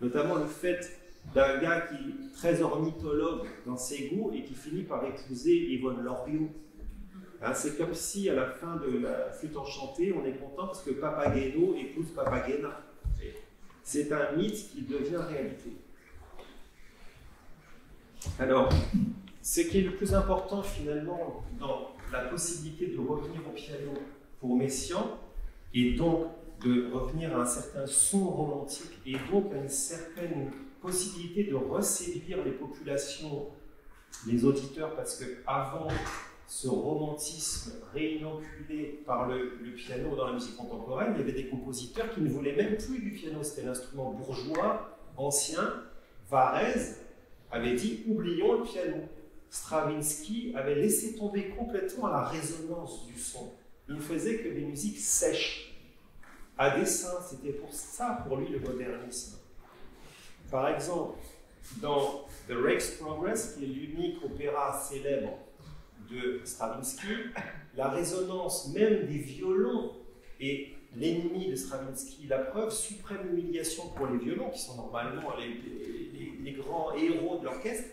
Notamment le fait d'un gars qui est très ornithologue dans ses goûts et qui finit par épouser Yvonne Loriot. Hein, c'est comme si à la fin de la flûte enchantée, on est content parce que Papageno épouse Papagena. C'est un mythe qui devient réalité. Alors, ce qui est le plus important finalement dans la possibilité de revenir au piano pour Messiaen, et donc de revenir à un certain son romantique, et donc à une certaine possibilité de reséduire les populations, les auditeurs, parce qu'avant ce romantisme réinoculé par le piano dans la musique contemporaine, il y avait des compositeurs qui ne voulaient même plus du piano, c'était l'instrument bourgeois, ancien. Varèse avait dit « oublions le piano ». Stravinsky avait laissé tomber complètement la résonance du son. Il ne faisait que des musiques sèches, à dessein. C'était pour ça, pour lui, le modernisme. Par exemple, dans The Rake's Progress, qui est l'unique opéra célèbre de Stravinsky, la résonance même des violons est l'ennemi de Stravinsky. La preuve, suprême humiliation pour les violons, qui sont normalement les grands héros de l'orchestre.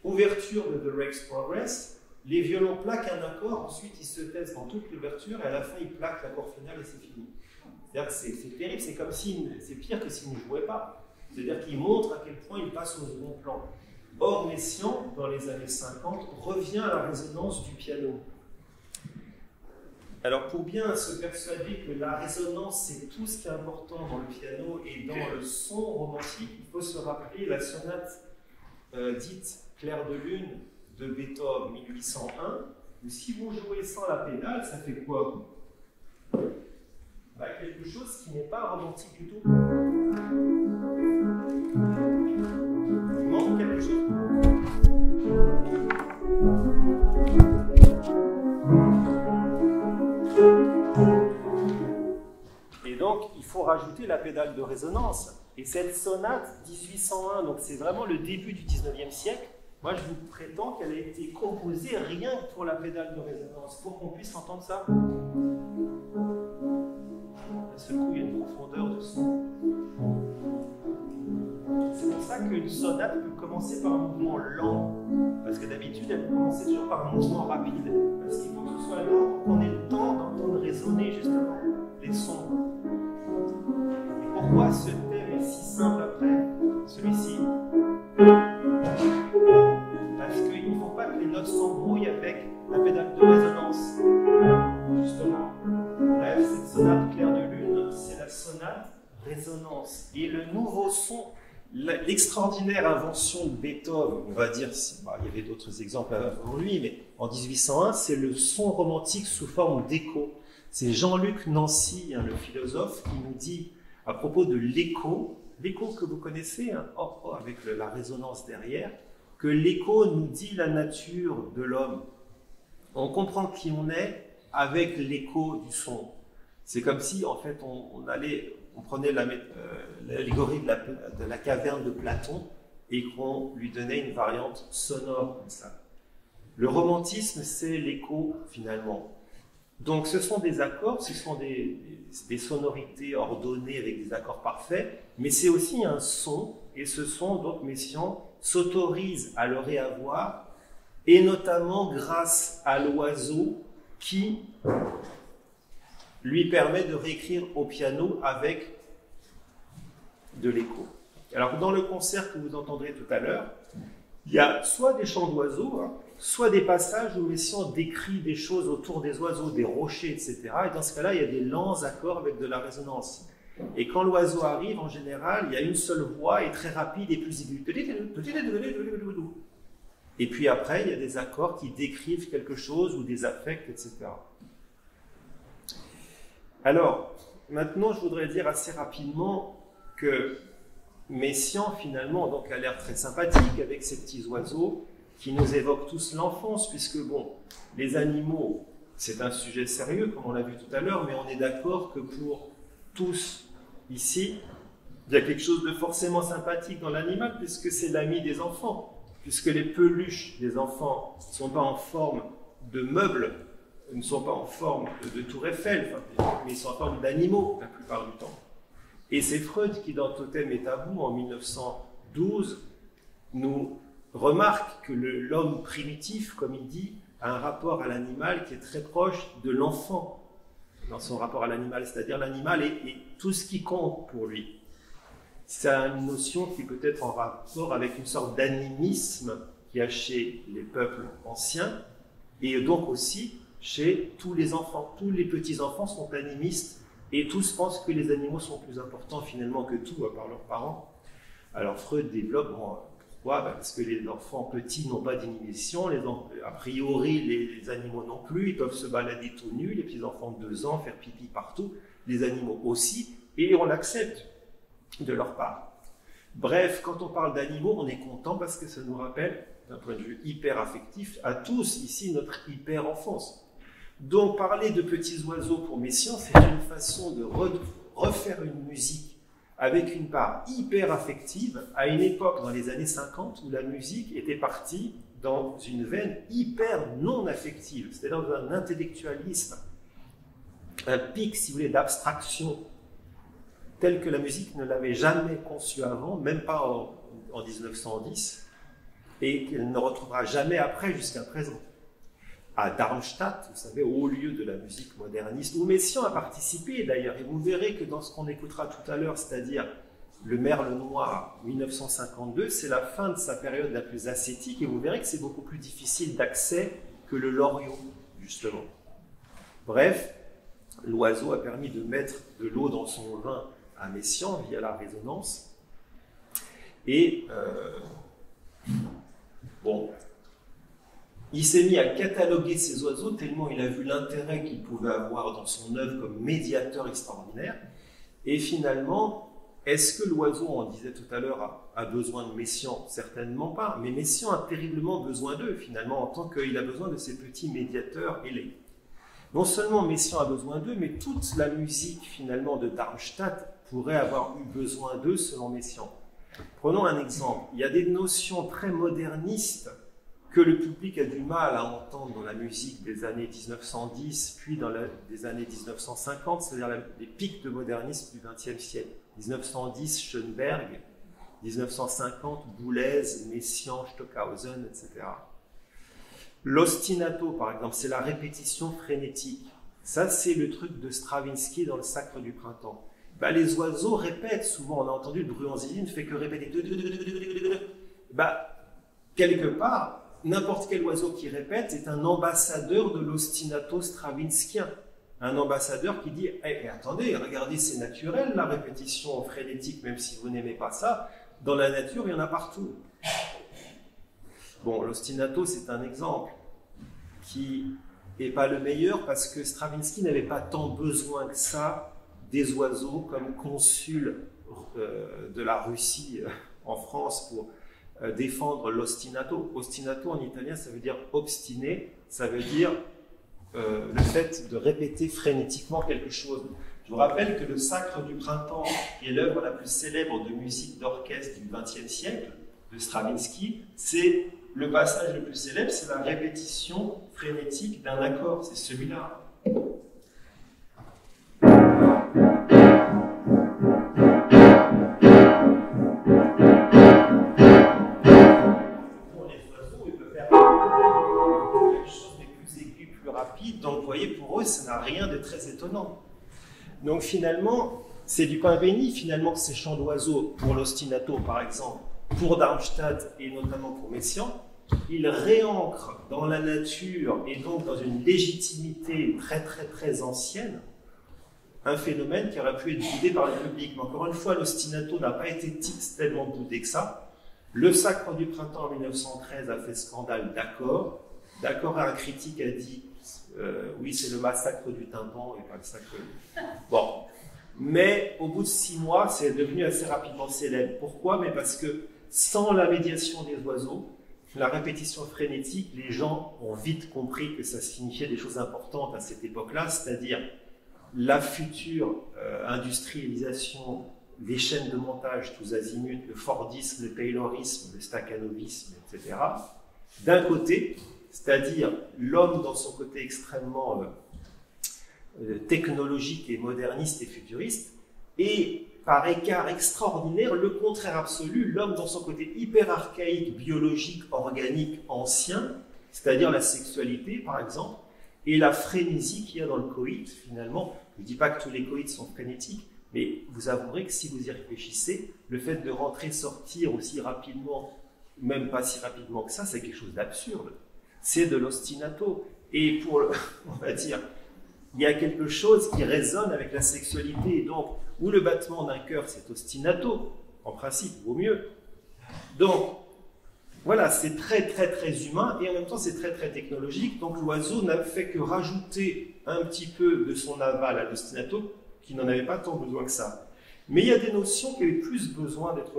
Ouverture de The Rake's Progress, les violons plaquent un accord, ensuite ils se taisent dans toute l'ouverture, et à la fin ils plaquent l'accord final et c'est fini. C'est-à-dire que c'est terrible, c'est comme si, c'est pire que s'ils ne jouaient pas. C'est-à-dire qu'ils montrent à quel point ils passent au second plan. Or, Messiaen, dans les années 50, revient à la résonance du piano. Alors, pour bien se persuader que la résonance, c'est tout ce qui est important dans le piano et dans le son romantique, il faut se rappeler la sonate dite Clair de Lune de Beethoven 1801, où si vous jouez sans la pédale, ça fait quoi? Quelque chose qui n'est pas romantique du tout. Il manque quelque chose. Et donc, il faut rajouter la pédale de résonance. Et cette sonate 1801, donc c'est vraiment le début du 19e siècle, moi je vous prétends qu'elle a été composée rien que pour la pédale de résonance, pour qu'on puisse entendre ça. D'un seul coup, il y a une profondeur de son. C'est pour ça qu'une sonate peut commencer par un mouvement lent, parce que d'habitude elle peut commencer toujours par un mouvement rapide, parce qu'il faut que ce soit lent pour qu'on ait le temps d'entendre résonner justement les sons. Et pourquoi ce thème est si simple après, celui-ci? Parce qu'il ne faut pas que les notes s'embrouillent avec la pédale de résonance, justement. Bref, cette sonate Clair de Lune, c'est la sonate résonance. Et le nouveau son, l'extraordinaire invention de Beethoven, on va dire, il y avait d'autres exemples avant lui, mais en 1801, c'est le son romantique sous forme d'écho. C'est Jean-Luc Nancy, le philosophe, qui nous dit, à propos de l'écho que vous connaissez, avec la résonance derrière, que l'écho nous dit la nature de l'homme. On comprend qui on est avec l'écho du son. C'est comme si, en fait, on prenait l'allégorie de la caverne de Platon et qu'on lui donnait une variante sonore comme ça. Le romantisme, c'est l'écho, finalement. Donc, ce sont des accords, ce sont des sonorités ordonnées avec des accords parfaits, mais c'est aussi un son, et ce son, donc, Messiaen s'autorise à le réavoir, et notamment grâce à l'oiseau qui lui permet de réécrire au piano avec de l'écho. Alors, dans le concert que vous entendrez tout à l'heure, il y a soit des chants d'oiseaux, soit des passages où Messiaen décrit des choses autour des oiseaux, des rochers, etc. Et dans ce cas-là, il y a des lents accords avec de la résonance. Et quand l'oiseau arrive, en général, il y a une seule voix et très rapide et plus aiguë. Et puis après, il y a des accords qui décrivent quelque chose ou des affects, etc. Alors, maintenant, je voudrais dire assez rapidement que Messiaen, finalement, donc, a l'air très sympathique avec ces petits oiseaux qui nous évoquent tous l'enfance, puisque, bon, les animaux, c'est un sujet sérieux, comme on l'a vu tout à l'heure, mais on est d'accord que pour tous ici, il y a quelque chose de forcément sympathique dans l'animal, puisque c'est l'ami des enfants, puisque les peluches des enfants ne sont pas en forme de meubles, ne sont pas en forme de tour Eiffel, mais ils sont en forme d'animaux la plupart du temps. Et c'est Freud qui, dans Totem et Tabou, en 1912, nous remarque que l'homme primitif, comme il dit, a un rapport à l'animal qui est très proche de l'enfant dans son rapport à l'animal, c'est-à-dire l'animal est tout ce qui compte pour lui. C'est une notion qui est peut-être en rapport avec une sorte d'animisme qu'il y a chez les peuples anciens, et donc aussi chez tous les enfants. Tous les petits-enfants sont animistes, et tous pensent que les animaux sont plus importants finalement que tout, à part leurs parents. Alors Freud développe, pourquoi? Parce que les enfants petits n'ont pas d'inhibition, a priori les animaux non plus, ils peuvent se balader tout nus, les petits-enfants de 2 ans, faire pipi partout, les animaux aussi, et on l'accepte de leur part. Bref, quand on parle d'animaux, on est content parce que ça nous rappelle, d'un point de vue hyper affectif, à tous ici notre hyper enfance. Donc parler de petits oiseaux pour Messiaen, c'est une façon de refaire une musique avec une part hyper affective à une époque dans les années 50 où la musique était partie dans une veine hyper non affective, c'est-à-dire dans un intellectualisme, un pic, si vous voulez, d'abstraction tel que la musique ne l'avait jamais conçu avant, même pas en 1910, et qu'elle ne retrouvera jamais après jusqu'à présent. À Darmstadt, vous savez, au lieu de la musique moderniste, où Messiaen a participé d'ailleurs, et vous verrez que dans ce qu'on écoutera tout à l'heure, c'est-à-dire le Merle Noir 1952, c'est la fin de sa période la plus ascétique, et vous verrez que c'est beaucoup plus difficile d'accès que le Loriot, justement. Bref, l'oiseau a permis de mettre de l'eau dans son vin à Messiaen via la résonance, et bon, il s'est mis à cataloguer ces oiseaux tellement il a vu l'intérêt qu'il pouvait avoir dans son œuvre comme médiateur extraordinaire. Et finalement, est-ce que l'oiseau, on disait tout à l'heure, a besoin de Messiaen? Certainement pas. Mais Messiaen a terriblement besoin d'eux, finalement, en tant qu'il a besoin de ces petits médiateurs ailés. Non seulement Messiaen a besoin d'eux, mais toute la musique, finalement, de Darmstadt pourrait avoir eu besoin d'eux, selon Messiaen. Prenons un exemple. Il y a des notions très modernistes que le public a du mal à entendre dans la musique des années 1910, puis dans des années 1950, c'est-à-dire les pics de modernisme du XXe siècle. 1910, Schoenberg, 1950, Boulez, Messiaen, Stockhausen, etc. L'ostinato, par exemple, c'est la répétition frénétique. Ça, c'est le truc de Stravinsky dans le Sacre du printemps. Ben, les oiseaux répètent souvent, on a entendu le Bruanzini ne fait que répéter. Ben, quelque part, n'importe quel oiseau qui répète est un ambassadeur de l'ostinato stravinskien. Un ambassadeur qui dit hey, attendez, regardez, c'est naturel la répétition frénétique, même si vous n'aimez pas ça. Dans la nature, il y en a partout. Bon, l'ostinato, c'est un exemple qui n'est pas le meilleur parce que Stravinsky n'avait pas tant besoin que ça des oiseaux comme consul de la Russie en France pour défendre l'ostinato. Ostinato en italien, ça veut dire obstiné, ça veut dire le fait de répéter frénétiquement quelque chose. Je vous rappelle que le Sacre du printemps, qui est l'œuvre la plus célèbre de musique d'orchestre du XXe siècle, de Stravinsky, c'est le passage le plus célèbre, c'est la répétition frénétique d'un accord, c'est celui-là. Donc, vous voyez, pour eux, ça n'a rien de très étonnant. Donc, finalement, c'est du pain béni, finalement, que ces chants d'oiseaux, pour l'ostinato, par exemple, pour Darmstadt et notamment pour Messiaen, ils réancrent dans la nature et donc dans une légitimité très, très, très ancienne, un phénomène qui aurait pu être boudé par le public. Mais encore une fois, l'ostinato n'a pas été tellement boudé que ça. Le Sacre du printemps en 1913 a fait scandale, d'accord. D'accord, un critique a dit oui, c'est le massacre du tympan et pas le sacre. Bon, mais au bout de 6 mois, c'est devenu assez rapidement célèbre. Pourquoi? Mais parce que sans la médiation des oiseaux, la répétition frénétique, les gens ont vite compris que ça signifiait des choses importantes à cette époque-là, c'est-à-dire la future industrialisation, les chaînes de montage tous azimuts, le Fordisme, le Taylorisme, le staccanovisme, etc. D'un côté, c'est-à-dire l'homme dans son côté extrêmement technologique et moderniste et futuriste, et par écart extraordinaire, le contraire absolu, l'homme dans son côté hyper archaïque, biologique, organique, ancien, c'est-à-dire la sexualité par exemple, et la frénésie qu'il y a dans le coït finalement. Je ne dis pas que tous les coïts sont frénétiques, mais vous avouerez que si vous y réfléchissez, le fait de rentrer, sortir aussi rapidement, même pas si rapidement que ça, c'est quelque chose d'absurde. C'est de l'ostinato. Et pour, on va dire, il y a quelque chose qui résonne avec la sexualité. Donc, où le battement d'un cœur, c'est ostinato, en principe, vaut mieux. Donc, voilà, c'est très, très, très humain, et en même temps, c'est très, très technologique. Donc, l'oiseau n'a fait que rajouter un petit peu de son aval à l'ostinato, qui n'en avait pas tant besoin que ça. Mais il y a des notions qui avaient plus besoin d'être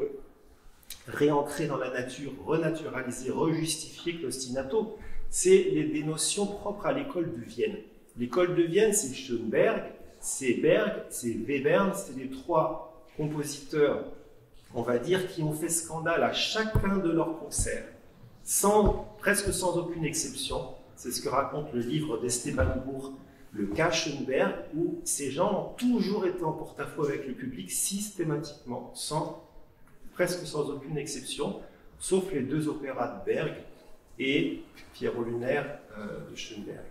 réancrées dans la nature, renaturalisées, rejustifiées que l'ostinato. C'est des notions propres à l'école de Vienne. L'école de Vienne, c'est Schoenberg, c'est Berg, c'est Webern, c'est les 3 compositeurs, on va dire, qui ont fait scandale à chacun de leurs concerts, presque sans aucune exception. C'est ce que raconte le livre d'Esteban Bourg, Le cas Schoenberg, où ces gens ont toujours été en porte-à-faux avec le public, systématiquement, presque sans aucune exception, sauf les 2 opéras de Berg et Pierrot lunaire de Schoenberg.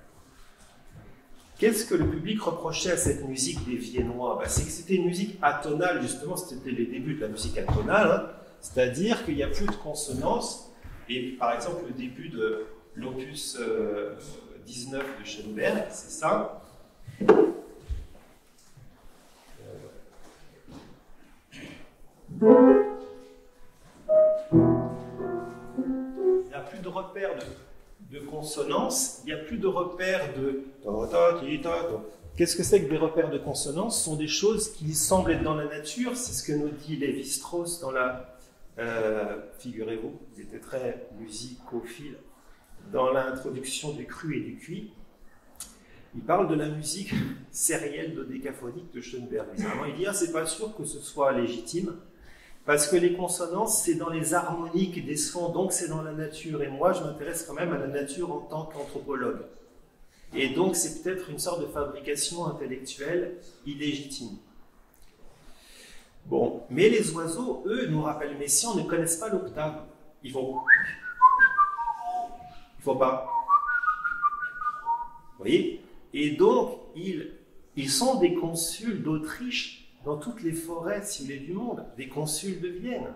Qu'est-ce que le public reprochait à cette musique des Viennois? C'est que c'était une musique atonale, justement, c'était les débuts de la musique atonale, hein. C'est-à-dire qu'il n'y a plus de consonance, et par exemple le début de l'opus 19 de Schoenberg, c'est ça. Il n'y a plus de repères de consonance, il n'y a plus de repères de... Qu'est-ce que c'est que des repères de consonance? Ce sont des choses qui semblent être dans la nature, c'est ce que nous dit Lévi-Strauss dans la... figurez-vous, il était très musicophile, dans l'introduction du cru et du cuit. Il parle de la musique sérielle dodécaphonique de Schoenberg. Il dit, c'est pas sûr que ce soit légitime, parce que les consonances, c'est dans les harmoniques des sons, donc c'est dans la nature. Et moi, je m'intéresse quand même à la nature en tant qu'anthropologue. Et donc, c'est peut-être une sorte de fabrication intellectuelle illégitime. Bon, mais les oiseaux, eux, nous rappellent Messiaen, ne connaissent pas l'octave. Ils font... Il faut pas. Vous voyez? Et donc, ils sont des consuls d'Autriche dans toutes les forêts, si vous voulez, du monde, des consuls de Vienne.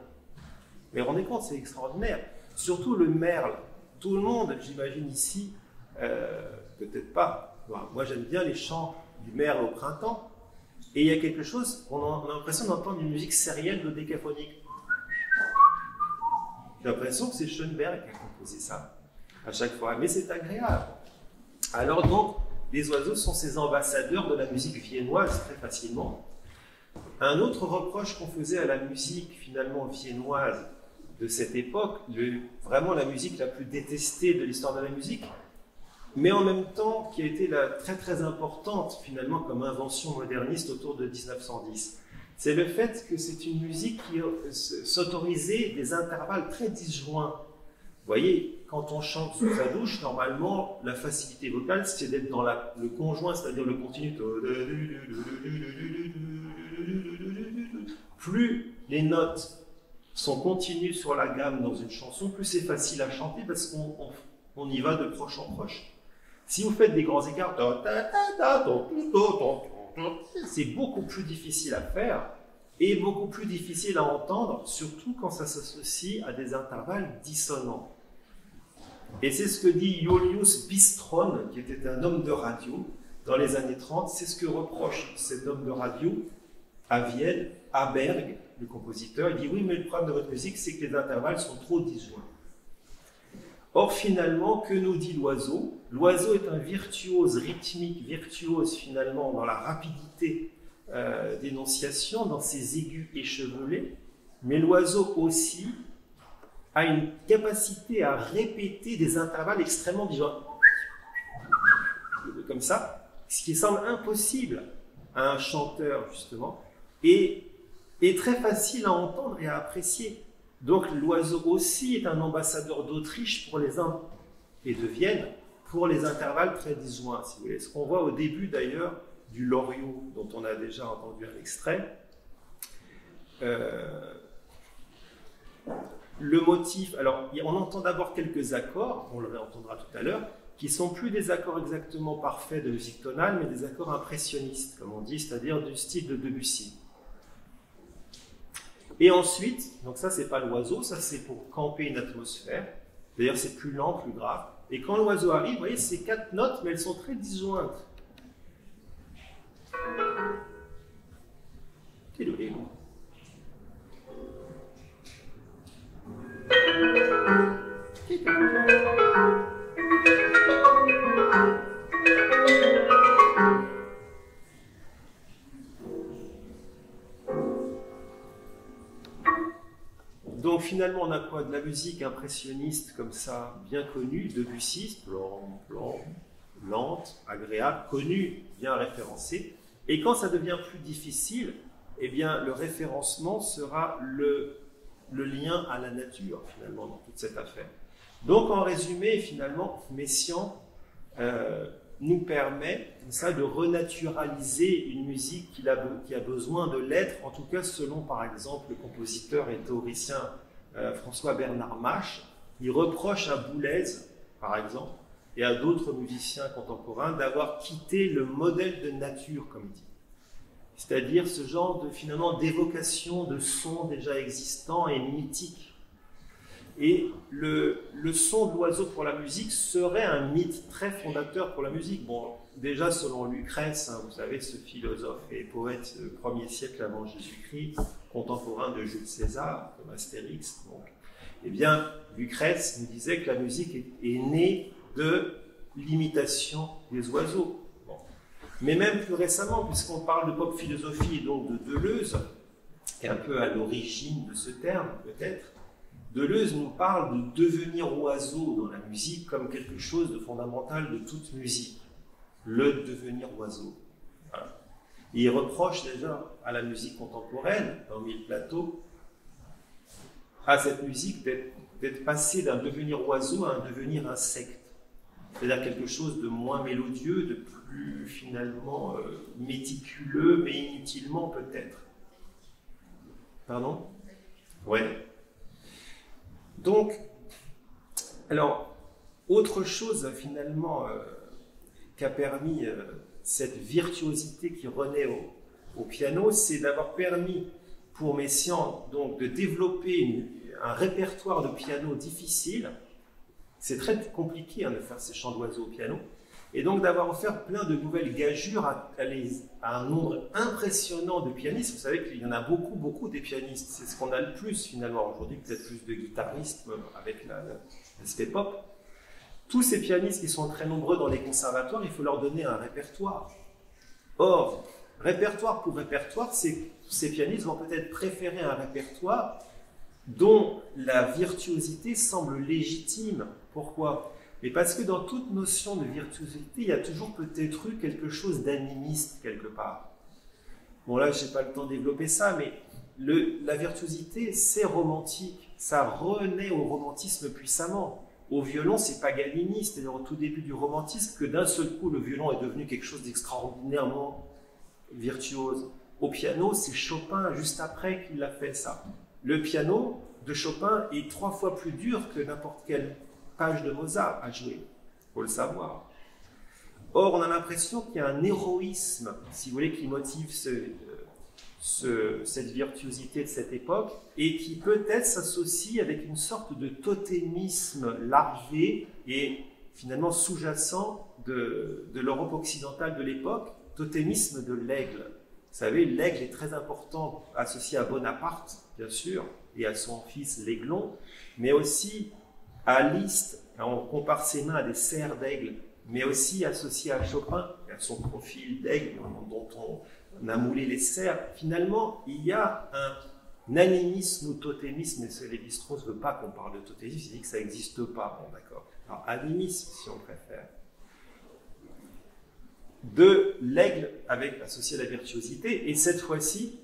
Mais rendez compte, c'est extraordinaire. Surtout le merle. Tout le monde, j'imagine ici, peut-être pas. Moi, j'aime bien les chants du merle au printemps. Et il y a quelque chose, on a l'impression d'entendre une musique sérielle dodécaphonique. J'ai l'impression que c'est Schoenberg qui a composé ça à chaque fois. Mais c'est agréable. Alors donc, les oiseaux sont ces ambassadeurs de la musique viennoise très facilement. Un autre reproche qu'on faisait à la musique finalement viennoise de cette époque, vraiment la musique la plus détestée de l'histoire de la musique, mais en même temps qui a été très très importante finalement comme invention moderniste autour de 1910, c'est le fait que c'est une musique qui s'autorisait des intervalles très disjoints. Vous voyez, quand on chante sous sa douche, normalement, la facilité vocale, c'est d'être dans le conjoint, c'est-à-dire le continu. Plus les notes sont continues sur la gamme dans une chanson, plus c'est facile à chanter parce qu'on y va de proche en proche. Si vous faites des grands écarts, c'est beaucoup plus difficile à faire et beaucoup plus difficile à entendre, surtout quand ça s'associe à des intervalles dissonants. Et c'est ce que dit Julius Bistron, qui était un homme de radio dans les années 30, c'est ce que reproche cet homme de radio à Vienne, à Berg, le compositeur. Il dit oui, mais le problème de votre musique, c'est que les intervalles sont trop disjoints. Or, finalement, que nous dit l'oiseau? L'oiseau est un virtuose rythmique, virtuose finalement dans la rapidité d'énonciation dans ses aigus échevelés, mais l'oiseau aussi a une capacité à répéter des intervalles extrêmement disjoints, comme ça, ce qui semble impossible à un chanteur, justement, et est très facile à entendre et à apprécier. Donc l'oiseau aussi est un ambassadeur d'Autriche pour les et de Vienne pour les intervalles très disjoints, si vous voulez. Ce qu'on voit au début d'ailleurs du Loriot, dont on a déjà entendu un extrait. Le motif, alors on entend d'abord quelques accords, on le réentendra tout à l'heure, qui sont plus des accords exactement parfaits de musique tonale, mais des accords impressionnistes, comme on dit, c'est-à-dire du style de Debussy. Et ensuite, donc ça c'est pas l'oiseau, ça c'est pour camper une atmosphère, d'ailleurs c'est plus lent, plus grave, et quand l'oiseau arrive, vous voyez, c'est 4 notes, mais elles sont très disjointes. Donc finalement, on a quoi? De la musique impressionniste comme ça, bien connue, Debussy, lente, agréable, connue, bien référencée. Et quand ça devient plus difficile, eh bien, le référencement sera le lien à la nature, finalement, dans toute cette affaire. Donc, en résumé, finalement, Messiaen nous permet, comme ça, de renaturaliser une musique qui a besoin de l'être, en tout cas selon, par exemple, le compositeur et théoricien François-Bernard Mach. Il reproche à Boulez, par exemple, et à d'autres musiciens contemporains d'avoir quitté le modèle de nature, comme il dit. C'est-à-dire ce genre de, finalement, d'évocation de sons déjà existants et mythiques. Et le son de l'oiseau pour la musique serait un mythe très fondateur pour la musique. Bon, déjà selon Lucrèce, hein, vous savez, ce philosophe et poète du 1er siècle avant Jésus-Christ, contemporain de Jules César, comme Astérix. Donc, eh bien, Lucrèce nous disait que la musique est née de l'imitation des oiseaux. Bon. Mais même plus récemment, puisqu'on parle de pop philosophie et donc de Deleuze, qui est un peu à l'origine de ce terme, peut-être, Deleuze nous parle de devenir oiseau dans la musique comme quelque chose de fondamental de toute musique. Le devenir oiseau. Voilà. Et il reproche déjà à la musique contemporaine, dans Mille Plateaux, à cette musique d'être passée d'un devenir oiseau à un devenir insecte. C'est-à-dire quelque chose de moins mélodieux, de plus finalement méticuleux, mais inutilement peut-être. Pardon? Ouais. Donc, alors, autre chose finalement qu'a permis cette virtuosité qui renaît au piano, c'est d'avoir permis pour Messiaen donc, de développer un répertoire de piano difficile. C'est très compliqué hein, de faire ces chants d'oiseaux au piano. Et donc d'avoir offert plein de nouvelles gageures à un nombre impressionnant de pianistes. Vous savez qu'il y en a beaucoup des pianistes. C'est ce qu'on a le plus finalement aujourd'hui, peut-être plus de guitaristes avec l'aspect pop. Tous ces pianistes qui sont très nombreux dans les conservatoires, il faut leur donner un répertoire. Or, répertoire pour répertoire, ces pianistes vont peut-être préférer un répertoire dont la virtuosité semble légitime. Pourquoi ? Mais parce que dans toute notion de virtuosité, il y a toujours peut-être eu quelque chose d'animiste quelque part. Bon là, je n'ai pas le temps de développer ça, mais la virtuosité, c'est romantique. Ça renaît au romantisme puissamment. Au violon, c'est Paganini, c'est-à-dire au tout début du romantisme, que d'un seul coup, le violon est devenu quelque chose d'extraordinairement virtuose. Au piano, c'est Chopin, juste après, qu'il a fait ça. Le piano de Chopin est 3 fois plus dur que n'importe quelle page de Mozart à jouer, il faut le savoir. Or, on a l'impression qu'il y a un héroïsme, si vous voulez, qui motive cette virtuosité de cette époque, et qui peut-être s'associe avec une sorte de totémisme larvé et finalement sous-jacent de l'Europe occidentale de l'époque, totémisme de l'aigle. Vous savez, l'aigle est très important, associé à Bonaparte, bien sûr, et à son fils l'aiglon, mais aussi à Liszt, on compare ses mains à des serres d'aigle, mais aussi associé à Chopin, à son profil d'aigle, dont on a moulé les cerfs. Finalement, il y a un animisme ou totémisme, et Lévi-Strauss ne veut pas qu'on parle de totémisme, il dit que ça n'existe pas. Bon, d'accord. Alors, animisme, si on préfère. De l'aigle avec associé à la virtuosité, et cette fois-ci,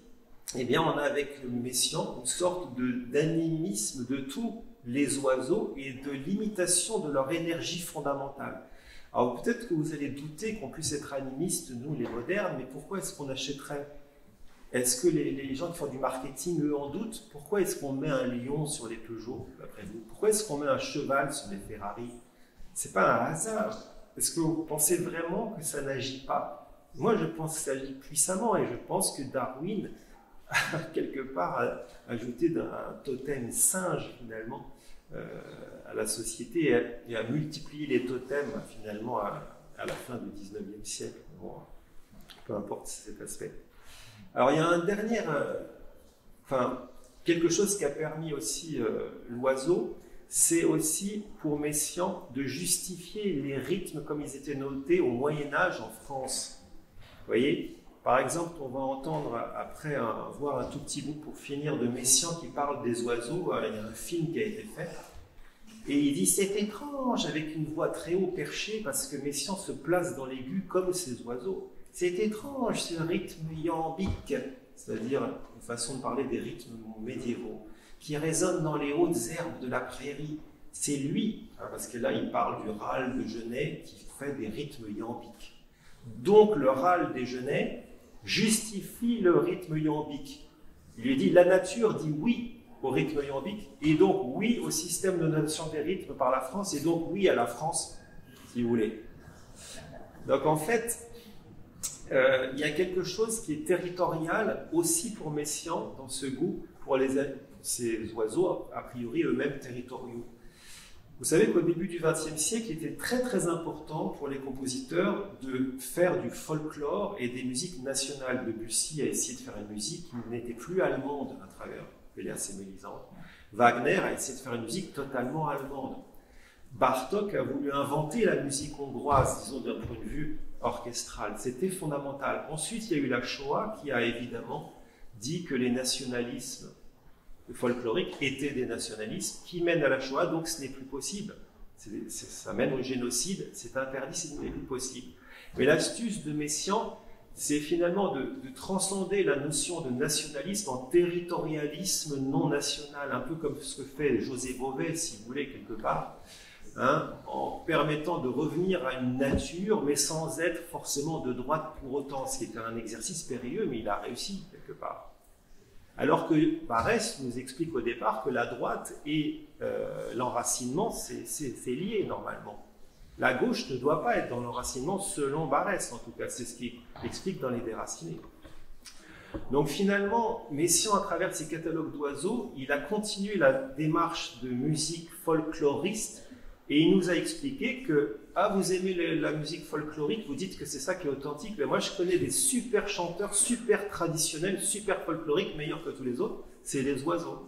eh bien, on a avec le Messiaen une sorte d'animisme de tous les oiseaux et de limitation de leur énergie fondamentale. Alors peut-être que vous allez douter qu'on puisse être animiste, nous les modernes, mais pourquoi est-ce qu'on achèterait? Est-ce que les gens qui font du marketing, eux, en doutent? Pourquoi est-ce qu'on met un lion sur les Peugeot, d'après vous? Pourquoi est-ce qu'on met un cheval sur les Ferrari? C'est pas un hasard. Est-ce que vous pensez vraiment que ça n'agit pas? Moi, je pense que ça agit puissamment, et je pense que Darwin a quelque part ajouté un totem singe, finalement, à la société, et à multiplier les totems, finalement, à la fin du 19e siècle. Bon, peu importe cet aspect. Alors, il y a un dernier... quelque chose qui a permis aussi l'oiseau, c'est aussi pour Messiaen de justifier les rythmes comme ils étaient notés au Moyen-Âge en France. Vous voyez? Par exemple, on va entendre après voir un tout petit bout pour finir de Messiaen qui parle des oiseaux. Il y a un film qui a été fait. Et il dit, c'est étrange, avec une voix très haut perchée, parce que Messiaen se place dans l'aigu comme ces oiseaux. C'est étrange, ce rythme iambique, c'est-à-dire une façon de parler des rythmes médiévaux, qui résonne dans les hautes herbes de la prairie. C'est lui, parce que là il parle du râle de genêt qui fait des rythmes iambiques. Donc le râle des genêts justifie le rythme iambique. Il lui dit, la nature dit oui au rythme iambique, et donc oui au système de notation des rythmes par la France, et donc oui à la France, si vous voulez. Donc en fait, il y a quelque chose qui est territorial aussi pour Messiaen dans ce goût pour ces oiseaux, a priori eux-mêmes territoriaux. Vous savez qu'au début du XXe siècle, il était très très important pour les compositeurs de faire du folklore et des musiques nationales. Debussy a essayé de faire une musique qui n'était plus allemande à travers Pelléas et Mélisande. Wagner a essayé de faire une musique totalement allemande. Bartók a voulu inventer la musique hongroise, disons d'un point de vue orchestral. C'était fondamental. Ensuite, il y a eu la Shoah qui a évidemment dit que les nationalismes folkloriques étaient des nationalismes qui mènent à la Shoah, donc ce n'est plus possible. Ça mène au génocide, c'est interdit, ce n'est plus possible. Mais l'astuce de Messiaen, c'est finalement de transcender la notion de nationalisme en territorialisme non national, un peu comme ce que fait José Bové, si vous voulez, quelque part, en permettant de revenir à une nature, mais sans être forcément de droite pour autant, ce qui était un exercice périlleux, mais il a réussi quelque part. Alors que Barès nous explique au départ que la droite et l'enracinement, c'est lié normalement. La gauche ne doit pas être dans l'enracinement selon Barès, en tout cas, c'est ce qu'il explique dans les Déracinés. Donc finalement, Messiaen, à travers ses catalogues d'oiseaux, il a continué la démarche de musique folkloriste et il nous a expliqué que, vous aimez la musique folklorique, vous dites que c'est ça qui est authentique, mais moi je connais des super chanteurs, super traditionnels, super folkloriques, meilleurs que tous les autres, c'est les oiseaux.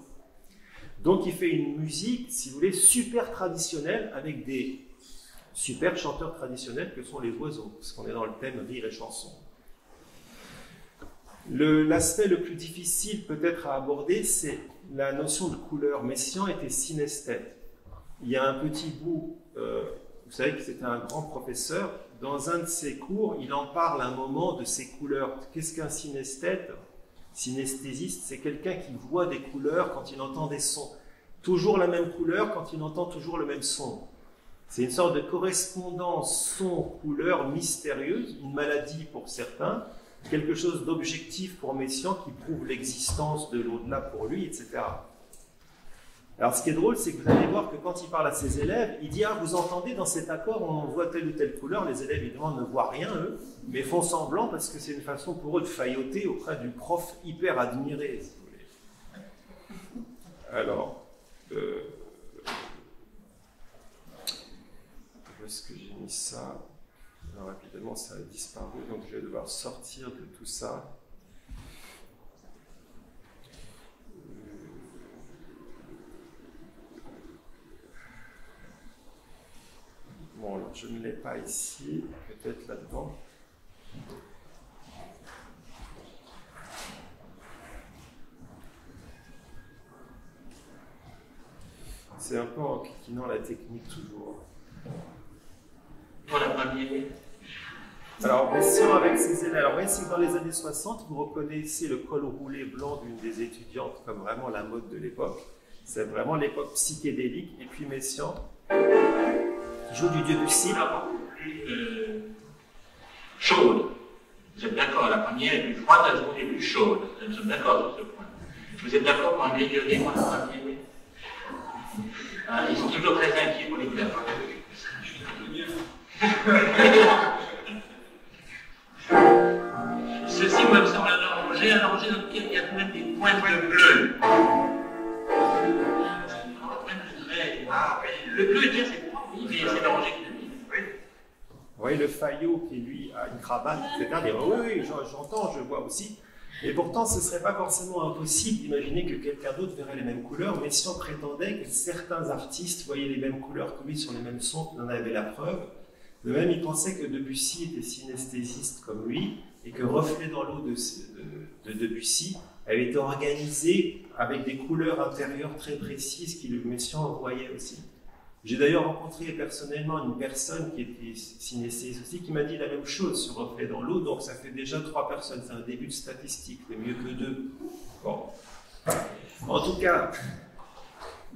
Donc il fait une musique, si vous voulez, super traditionnelle avec des super chanteurs traditionnels que sont les oiseaux, parce qu'on est dans le thème rire et chanson. L'aspect le plus difficile peut-être à aborder, c'est la notion de couleur. Messiaen était synesthète. Il y a un petit bout, vous savez que c'était un grand professeur, dans un de ses cours, il en parle un moment de ces couleurs. Qu'est-ce qu'un synesthète? Synesthésiste, c'est quelqu'un qui voit des couleurs quand il entend des sons. Toujours la même couleur quand il entend toujours le même son. C'est une sorte de correspondance son-couleur mystérieuse, une maladie pour certains, quelque chose d'objectif pour Messiaen qui prouve l'existence de l'au-delà pour lui, etc. Alors ce qui est drôle, c'est que vous allez voir que quand il parle à ses élèves, il dit « Ah, vous entendez, dans cet accord, on voit telle ou telle couleur ». Les élèves, évidemment, ne voient rien, eux, mais font semblant parce que c'est une façon pour eux de failloter auprès du prof hyper admiré, si vous voulez. Alors, où est-ce que j'ai mis ça? Alors, rapidement, ça a disparu, donc je vais devoir sortir de tout ça. Bon, alors je ne l'ai pas ici, peut-être là-dedans. peu en kikinant la technique toujours. Pour la première. Alors, Messiaen avec ses élèves. Alors, vous voyez, c'est que dans les années 60, vous reconnaissez le col roulé blanc d'une des étudiantes comme vraiment la mode de l'époque. C'est vraiment l'époque psychédélique. Et puis Messiaen, qui joue du Debussy. Plus chaude. Vous êtes d'accord, la première est plus froide, la seconde est plus chaude. Nous sommes d'accord sur ce point. Vous êtes d'accord pour améliorer pour la première? Ils sont toujours très inquiets pour les clercs. Ceci me semble allongé dans lequel il y a tout de même des pointes de bleu. Le bleu, dire c'est pas oui, mais c'est allongé que lui. Vous voyez le Fayot qui, lui, a une cravate, etc. Dit, oui, j'entends, je vois aussi. Et pourtant, ce ne serait pas forcément impossible d'imaginer que quelqu'un d'autre verrait les mêmes couleurs, mais si on prétendait que certains artistes voyaient les mêmes couleurs que lui sur les mêmes sons, il en avait la preuve. De même, il pensait que Debussy était synesthésiste comme lui, et que Reflet dans l'eau de Debussy avait été organisé avec des couleurs intérieures très précises qui le Messiaen voyait aussi. J'ai d'ailleurs rencontré personnellement une personne qui était synesthésiste aussi, qui m'a dit la même chose sur Reflet dans l'eau, donc ça fait déjà 3 personnes, c'est un début de statistique, c'est mieux que 2. Bon. En tout cas,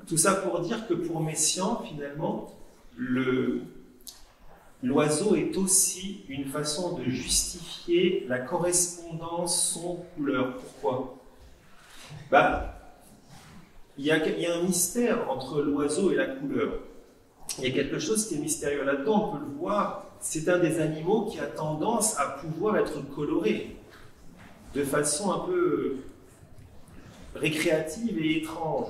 tout ça pour dire que pour Messiaen, finalement, l'oiseau est aussi une façon de justifier la correspondance son-couleur. Pourquoi? Il y a un mystère entre l'oiseau et la couleur. Il y a quelque chose qui est mystérieux là-dedans, on peut le voir. C'est un des animaux qui a tendance à pouvoir être coloré de façon un peu récréative et étrange,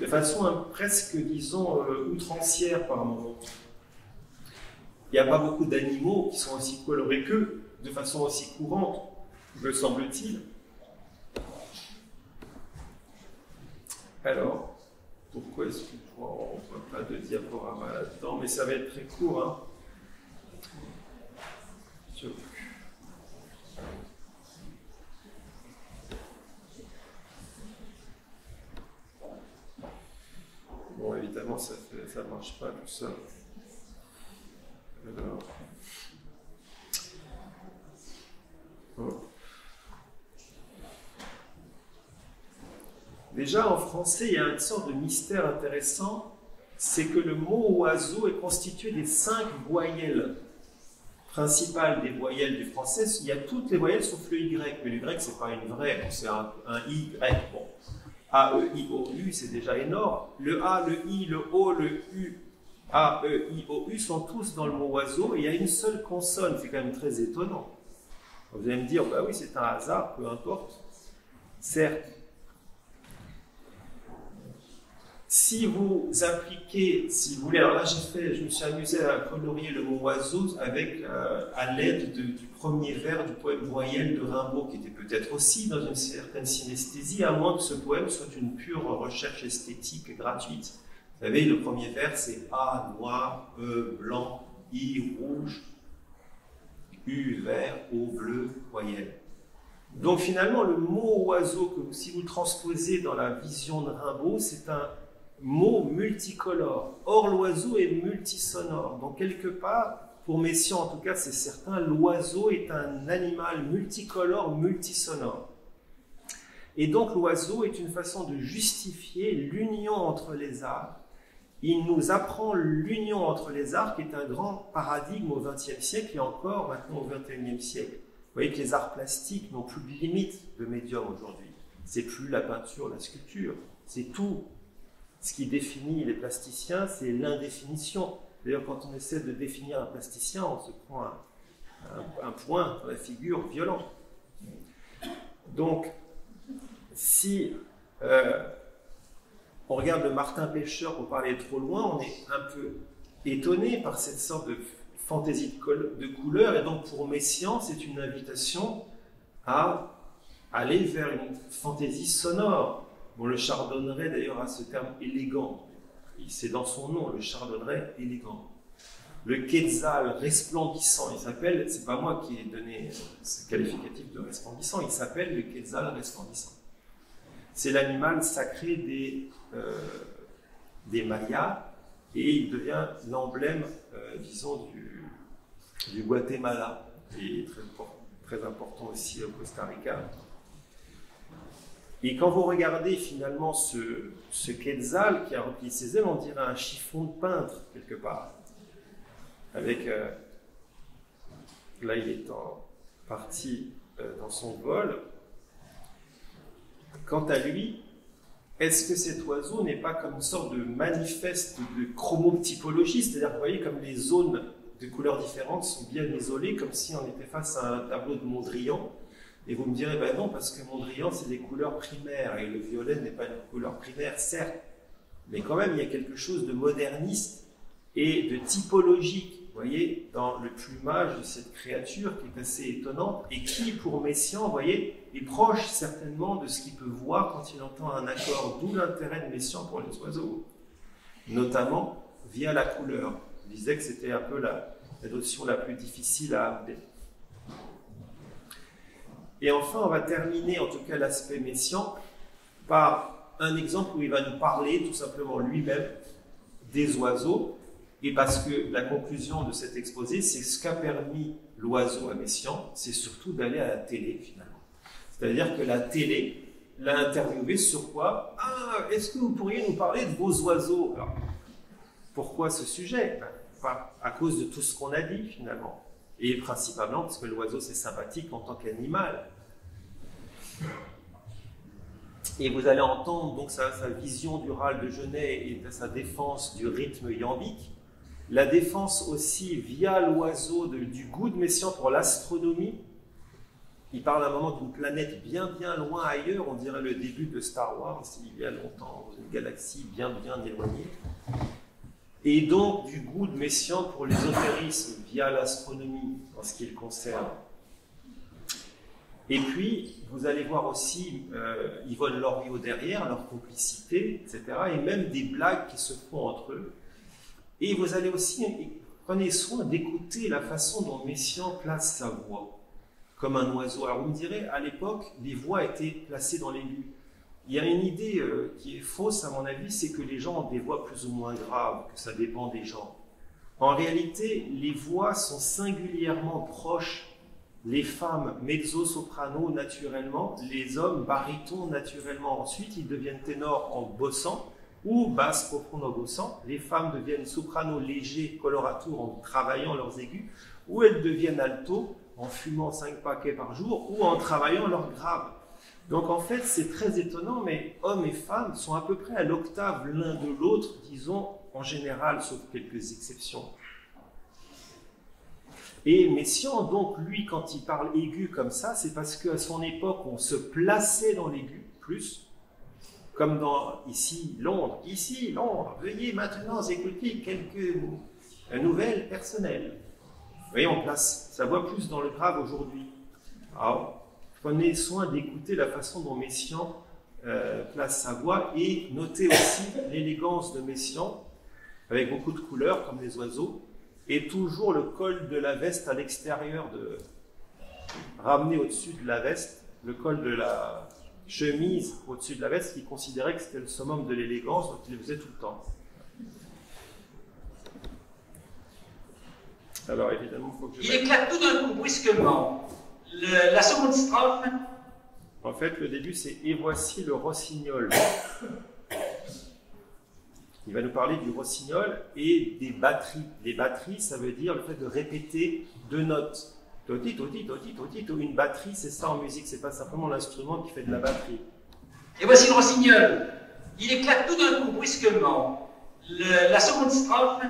de façon presque, disons, outrancière par moments. Il n'y a pas beaucoup d'animaux qui sont aussi colorés qu'eux, de façon aussi courante, me semble-t-il. Alors, pourquoi est-ce qu'on ne voit pas de diaporama là-dedans? Mais ça va être très court. Hein. Bon, évidemment, ça ne marche pas tout ça. Alors. Oh. Déjà, en français, il y a une sorte de mystère intéressant, c'est que le mot oiseau est constitué des 5 voyelles principales des voyelles du français. Il y a toutes les voyelles sauf le Y, mais le Y, c'est pas une vraie, c'est un Y. Bon. A, E, I, O, U, c'est déjà énorme. Le A, le I, le O, le U, A, E, I, O, U sont tous dans le mot oiseau, et il y a une seule consonne, c'est quand même très étonnant. Vous allez me dire, bah oui, c'est un hasard, peu importe. Certes, si vous appliquez, si vous voulez, alors là je me suis amusé à colorier le mot oiseau avec, à l'aide du premier vers du poème Voyelle de Rimbaud, qui était peut-être aussi dans une certaine synesthésie, à moins que ce poème soit une pure recherche esthétique gratuite. Vous savez, le premier vers c'est A noir, E blanc, I rouge, U vert, O bleu, voyelle. Donc finalement, le mot oiseau, que si vous le transposez dans la vision de Rimbaud, c'est un mot multicolore. Or, l'oiseau est multisonore. Donc, quelque part, pour Messiaen en tout cas, c'est certain, l'oiseau est un animal multicolore, multisonore. Et donc, l'oiseau est une façon de justifier l'union entre les arts. Il nous apprend l'union entre les arts, qui est un grand paradigme au XXe siècle et encore maintenant au XXIe siècle. Vous voyez que les arts plastiques n'ont plus de limite de médium aujourd'hui. C'est plus la peinture, la sculpture, c'est tout. Ce qui définit les plasticiens, c'est l'indéfinition. D'ailleurs, quand on essaie de définir un plasticien, on se prend un point dans la figure violent. Donc, si on regarde le Martin Pêcheur pour parler trop loin, on est un peu étonné par cette sorte de fantaisie de couleurs. Et donc, pour Messiaen, c'est une invitation à aller vers une fantaisie sonore. Bon, le chardonneret, d'ailleurs, a ce terme élégant. C'est dans son nom, le chardonneret élégant. Le quetzal resplendissant, il s'appelle, c'est pas moi qui ai donné ce qualificatif de resplendissant, il s'appelle le quetzal resplendissant. C'est l'animal sacré des Mayas, et il devient l'emblème, disons, du Guatemala, et très important aussi au Costa Rica. Et quand vous regardez finalement ce Quetzal qui a replié ses ailes, on dirait un chiffon de peintre quelque part. Avec, là il est parti dans son vol. Quant à lui, est-ce que cet oiseau n'est pas comme une sorte de manifeste de chromotypologie, c'est-à-dire que vous voyez comme les zones de couleurs différentes sont bien isolées, comme si on était face à un tableau de Mondrian. Et vous me direz, ben non, parce que Mondrian, c'est des couleurs primaires, et le violet n'est pas une couleur primaire, certes, mais quand même, il y a quelque chose de moderniste et de typologique, vous voyez, dans le plumage de cette créature qui est assez étonnante, et qui, pour Messiaen, vous voyez, est proche certainement de ce qu'il peut voir quand il entend un accord, d'où l'intérêt de Messiaen pour les oiseaux, notamment via la couleur. Je disais que c'était un peu la notion la plus difficile à aborder. Et enfin, on va terminer, en tout cas l'aspect Messiaen, par un exemple où il va nous parler tout simplement lui-même des oiseaux, et parce que la conclusion de cet exposé, c'est ce qu'a permis l'oiseau à Messiaen, c'est surtout d'aller à la télé finalement. C'est-à-dire que la télé l'a interviewé sur quoi? Ah, est-ce que vous pourriez nous parler de vos oiseaux? Alors, pourquoi ce sujet? À cause de tout ce qu'on a dit finalement. Et principalement parce que l'oiseau c'est sympathique en tant qu'animal. Et vous allez entendre donc sa vision du râle de Genet et sa défense du rythme iambique. La défense aussi via l'oiseau du goût de Messiaen pour l'astronomie. Il parle à un moment d'une planète bien loin ailleurs, on dirait le début de Star Wars, il y a longtemps, dans une galaxie bien éloignée. Et donc du goût de Messiaen pour l'ésotérisme via l'astronomie en ce qui le concerne. Et puis, vous allez voir aussi Yvonne Loriot derrière, leur complicité, etc. Et même des blagues qui se font entre eux. Et vous allez aussi, prenez soin d'écouter la façon dont Messiaen place sa voix, comme un oiseau. Alors vous me direz, à l'époque, les voix étaient placées dans l'aigu. Il y a une idée qui est fausse à mon avis, c'est que les gens ont des voix plus ou moins graves, que ça dépend des gens. En réalité, les voix sont singulièrement proches. Les femmes mezzo-soprano naturellement, les hommes baryton naturellement. Ensuite, ils deviennent ténors en bossant ou basse profonde en bossant. Les femmes deviennent soprano léger coloratour en travaillant leurs aigus, ou elles deviennent alto en fumant 5 paquets par jour ou en travaillant leurs graves. Donc en fait, c'est très étonnant, mais hommes et femmes sont à peu près à l'octave l'un de l'autre, disons, en général, sauf quelques exceptions. Et Messiaen, donc, lui, quand il parle aigu comme ça, c'est parce qu'à son époque, on se plaçait dans l'aigu, plus, comme dans, ici, Londres, veuillez maintenant écouter quelques nouvelles personnelles. Vous voyez, on place sa voix plus dans le grave aujourd'hui. Alors, prenez soin d'écouter la façon dont Messiaen place sa voix et notez aussi l'élégance de Messiaen, avec beaucoup de couleurs, comme les oiseaux, et toujours le col de la veste à l'extérieur, ramené au-dessus de la veste, le col de la chemise au-dessus de la veste, qui considérait que c'était le summum de l'élégance, donc il le faisait tout le temps. Alors évidemment, il faut que je... Il éclate tout d'un coup, brusquement. La seconde strophe. En fait, le début, c'est « Et voici le rossignol ». Il va nous parler du rossignol et des batteries. Les batteries, ça veut dire le fait de répéter 2 notes. Toti, toti, toti, toti, toti. Une batterie, c'est ça en musique, c'est pas simplement l'instrument qui fait de la batterie. Et voici le rossignol. Il éclate tout d'un coup, brusquement. La seconde strophe,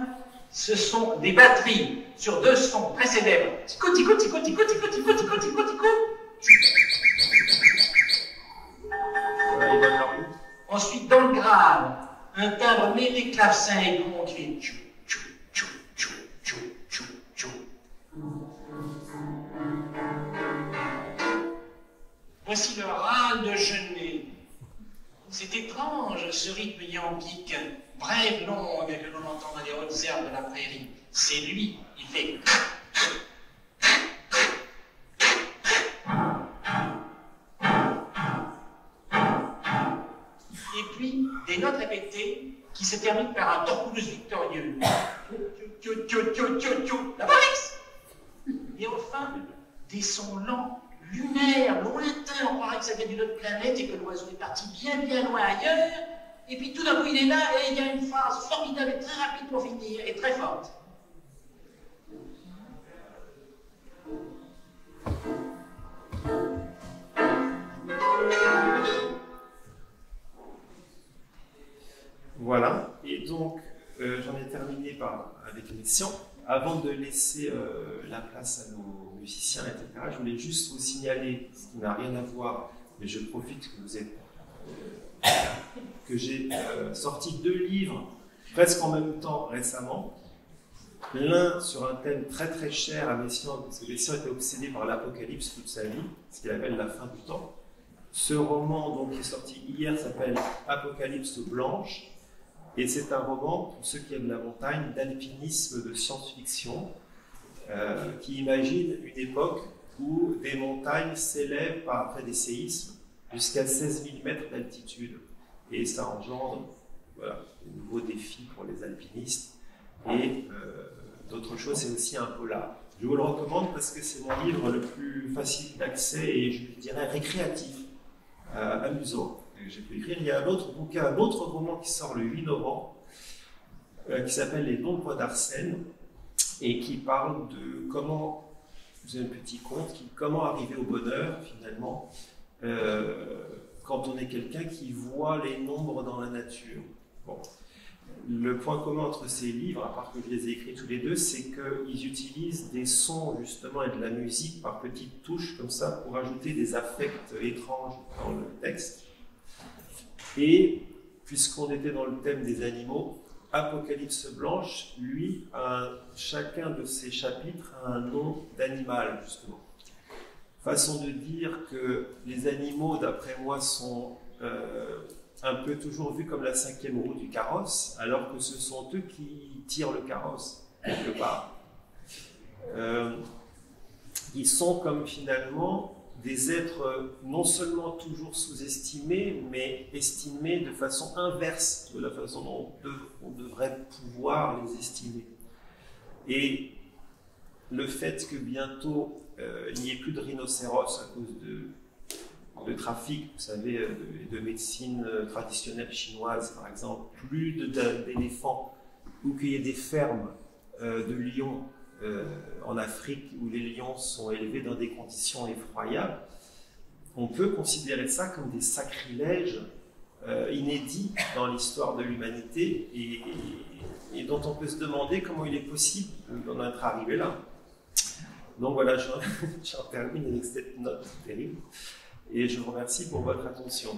ce sont des batteries sur 2 sons très célèbres. Tico, tico, tico, tico, tico, tico, tico, tico, tico. Voilà, il donne leur but. Ensuite, dans le grave, un timbre mêlé clavecin et gond qui fait tchou, tchou, tchou, tchou, tchou, tchou, tchou. Voici le râle de Genet. C'est étrange, ce rythme iambique, brève, longue, que l'on entend dans les hautes herbes de la prairie. C'est lui, il fait... Et puis, des notes répétées qui se termine par un torpulus victorieux. La Varix. Et enfin, des sons lents, lunaires, lointains, on croirait que ça vient d'une autre planète et que l'oiseau est parti bien bien loin ailleurs. Et puis tout d'un coup il est là et il y a une phrase formidable et très rapide pour finir, et très forte. Voilà, et donc j'en ai terminé avec l'émission. Avant de laisser la place à nos musiciens, etc., je voulais juste vous signaler, ce qui n'a rien à voir, mais je profite que vous êtes, que j'ai sorti 2 livres presque en même temps récemment. L'un sur un thème très très cher à Messiaen, parce que Messiaen était obsédé par l'Apocalypse toute sa vie, ce qu'il appelle la fin du temps. Ce roman donc, qui est sorti hier s'appelle Apocalypse blanche. Et c'est un roman, pour ceux qui aiment la montagne, d'alpinisme de science-fiction, qui imagine une époque où des montagnes s'élèvent après des séismes jusqu'à 16 000 mètres d'altitude. Et ça engendre voilà, de nouveaux défis pour les alpinistes. Et d'autre chose, c'est aussi un polar. Je vous le recommande parce que c'est mon livre le plus facile d'accès et je dirais récréatif, amusant. J'ai pu écrire. Il y a un autre bouquin, un autre roman qui sort le 8 novembre, qui s'appelle Les Nombres d'Arsène, et qui parle de comment, vous avez un petit conte, comment arriver au bonheur finalement, quand on est quelqu'un qui voit les nombres dans la nature. Bon. Le point commun entre ces livres, à part que je les ai écrits tous les deux, c'est qu'ils utilisent des sons justement et de la musique par petites touches comme ça pour ajouter des affects étranges dans le texte. Et puisqu'on était dans le thème des animaux, Apocalypse blanche, lui, chacun de ses chapitres a un nom d'animal, justement. Façon de dire que les animaux, d'après moi, sont un peu toujours vus comme la 5e roue du carrosse, alors que ce sont eux qui tirent le carrosse, quelque part. Ils sont comme finalement des êtres non seulement toujours sous-estimés, mais estimés de façon inverse de la façon dont on devrait pouvoir les estimer. Et le fait que bientôt il n'y ait plus de rhinocéros à cause de trafic, vous savez, de médecine traditionnelle chinoise par exemple, plus d'éléphants, ou qu'il y ait des fermes de lions en Afrique où les lions sont élevés dans des conditions effroyables, on peut considérer ça comme des sacrilèges inédits dans l'histoire de l'humanité et dont on peut se demander comment il est possible d'en être arrivé là. Donc voilà, j'en termine avec cette note terrible et je vous remercie pour votre attention.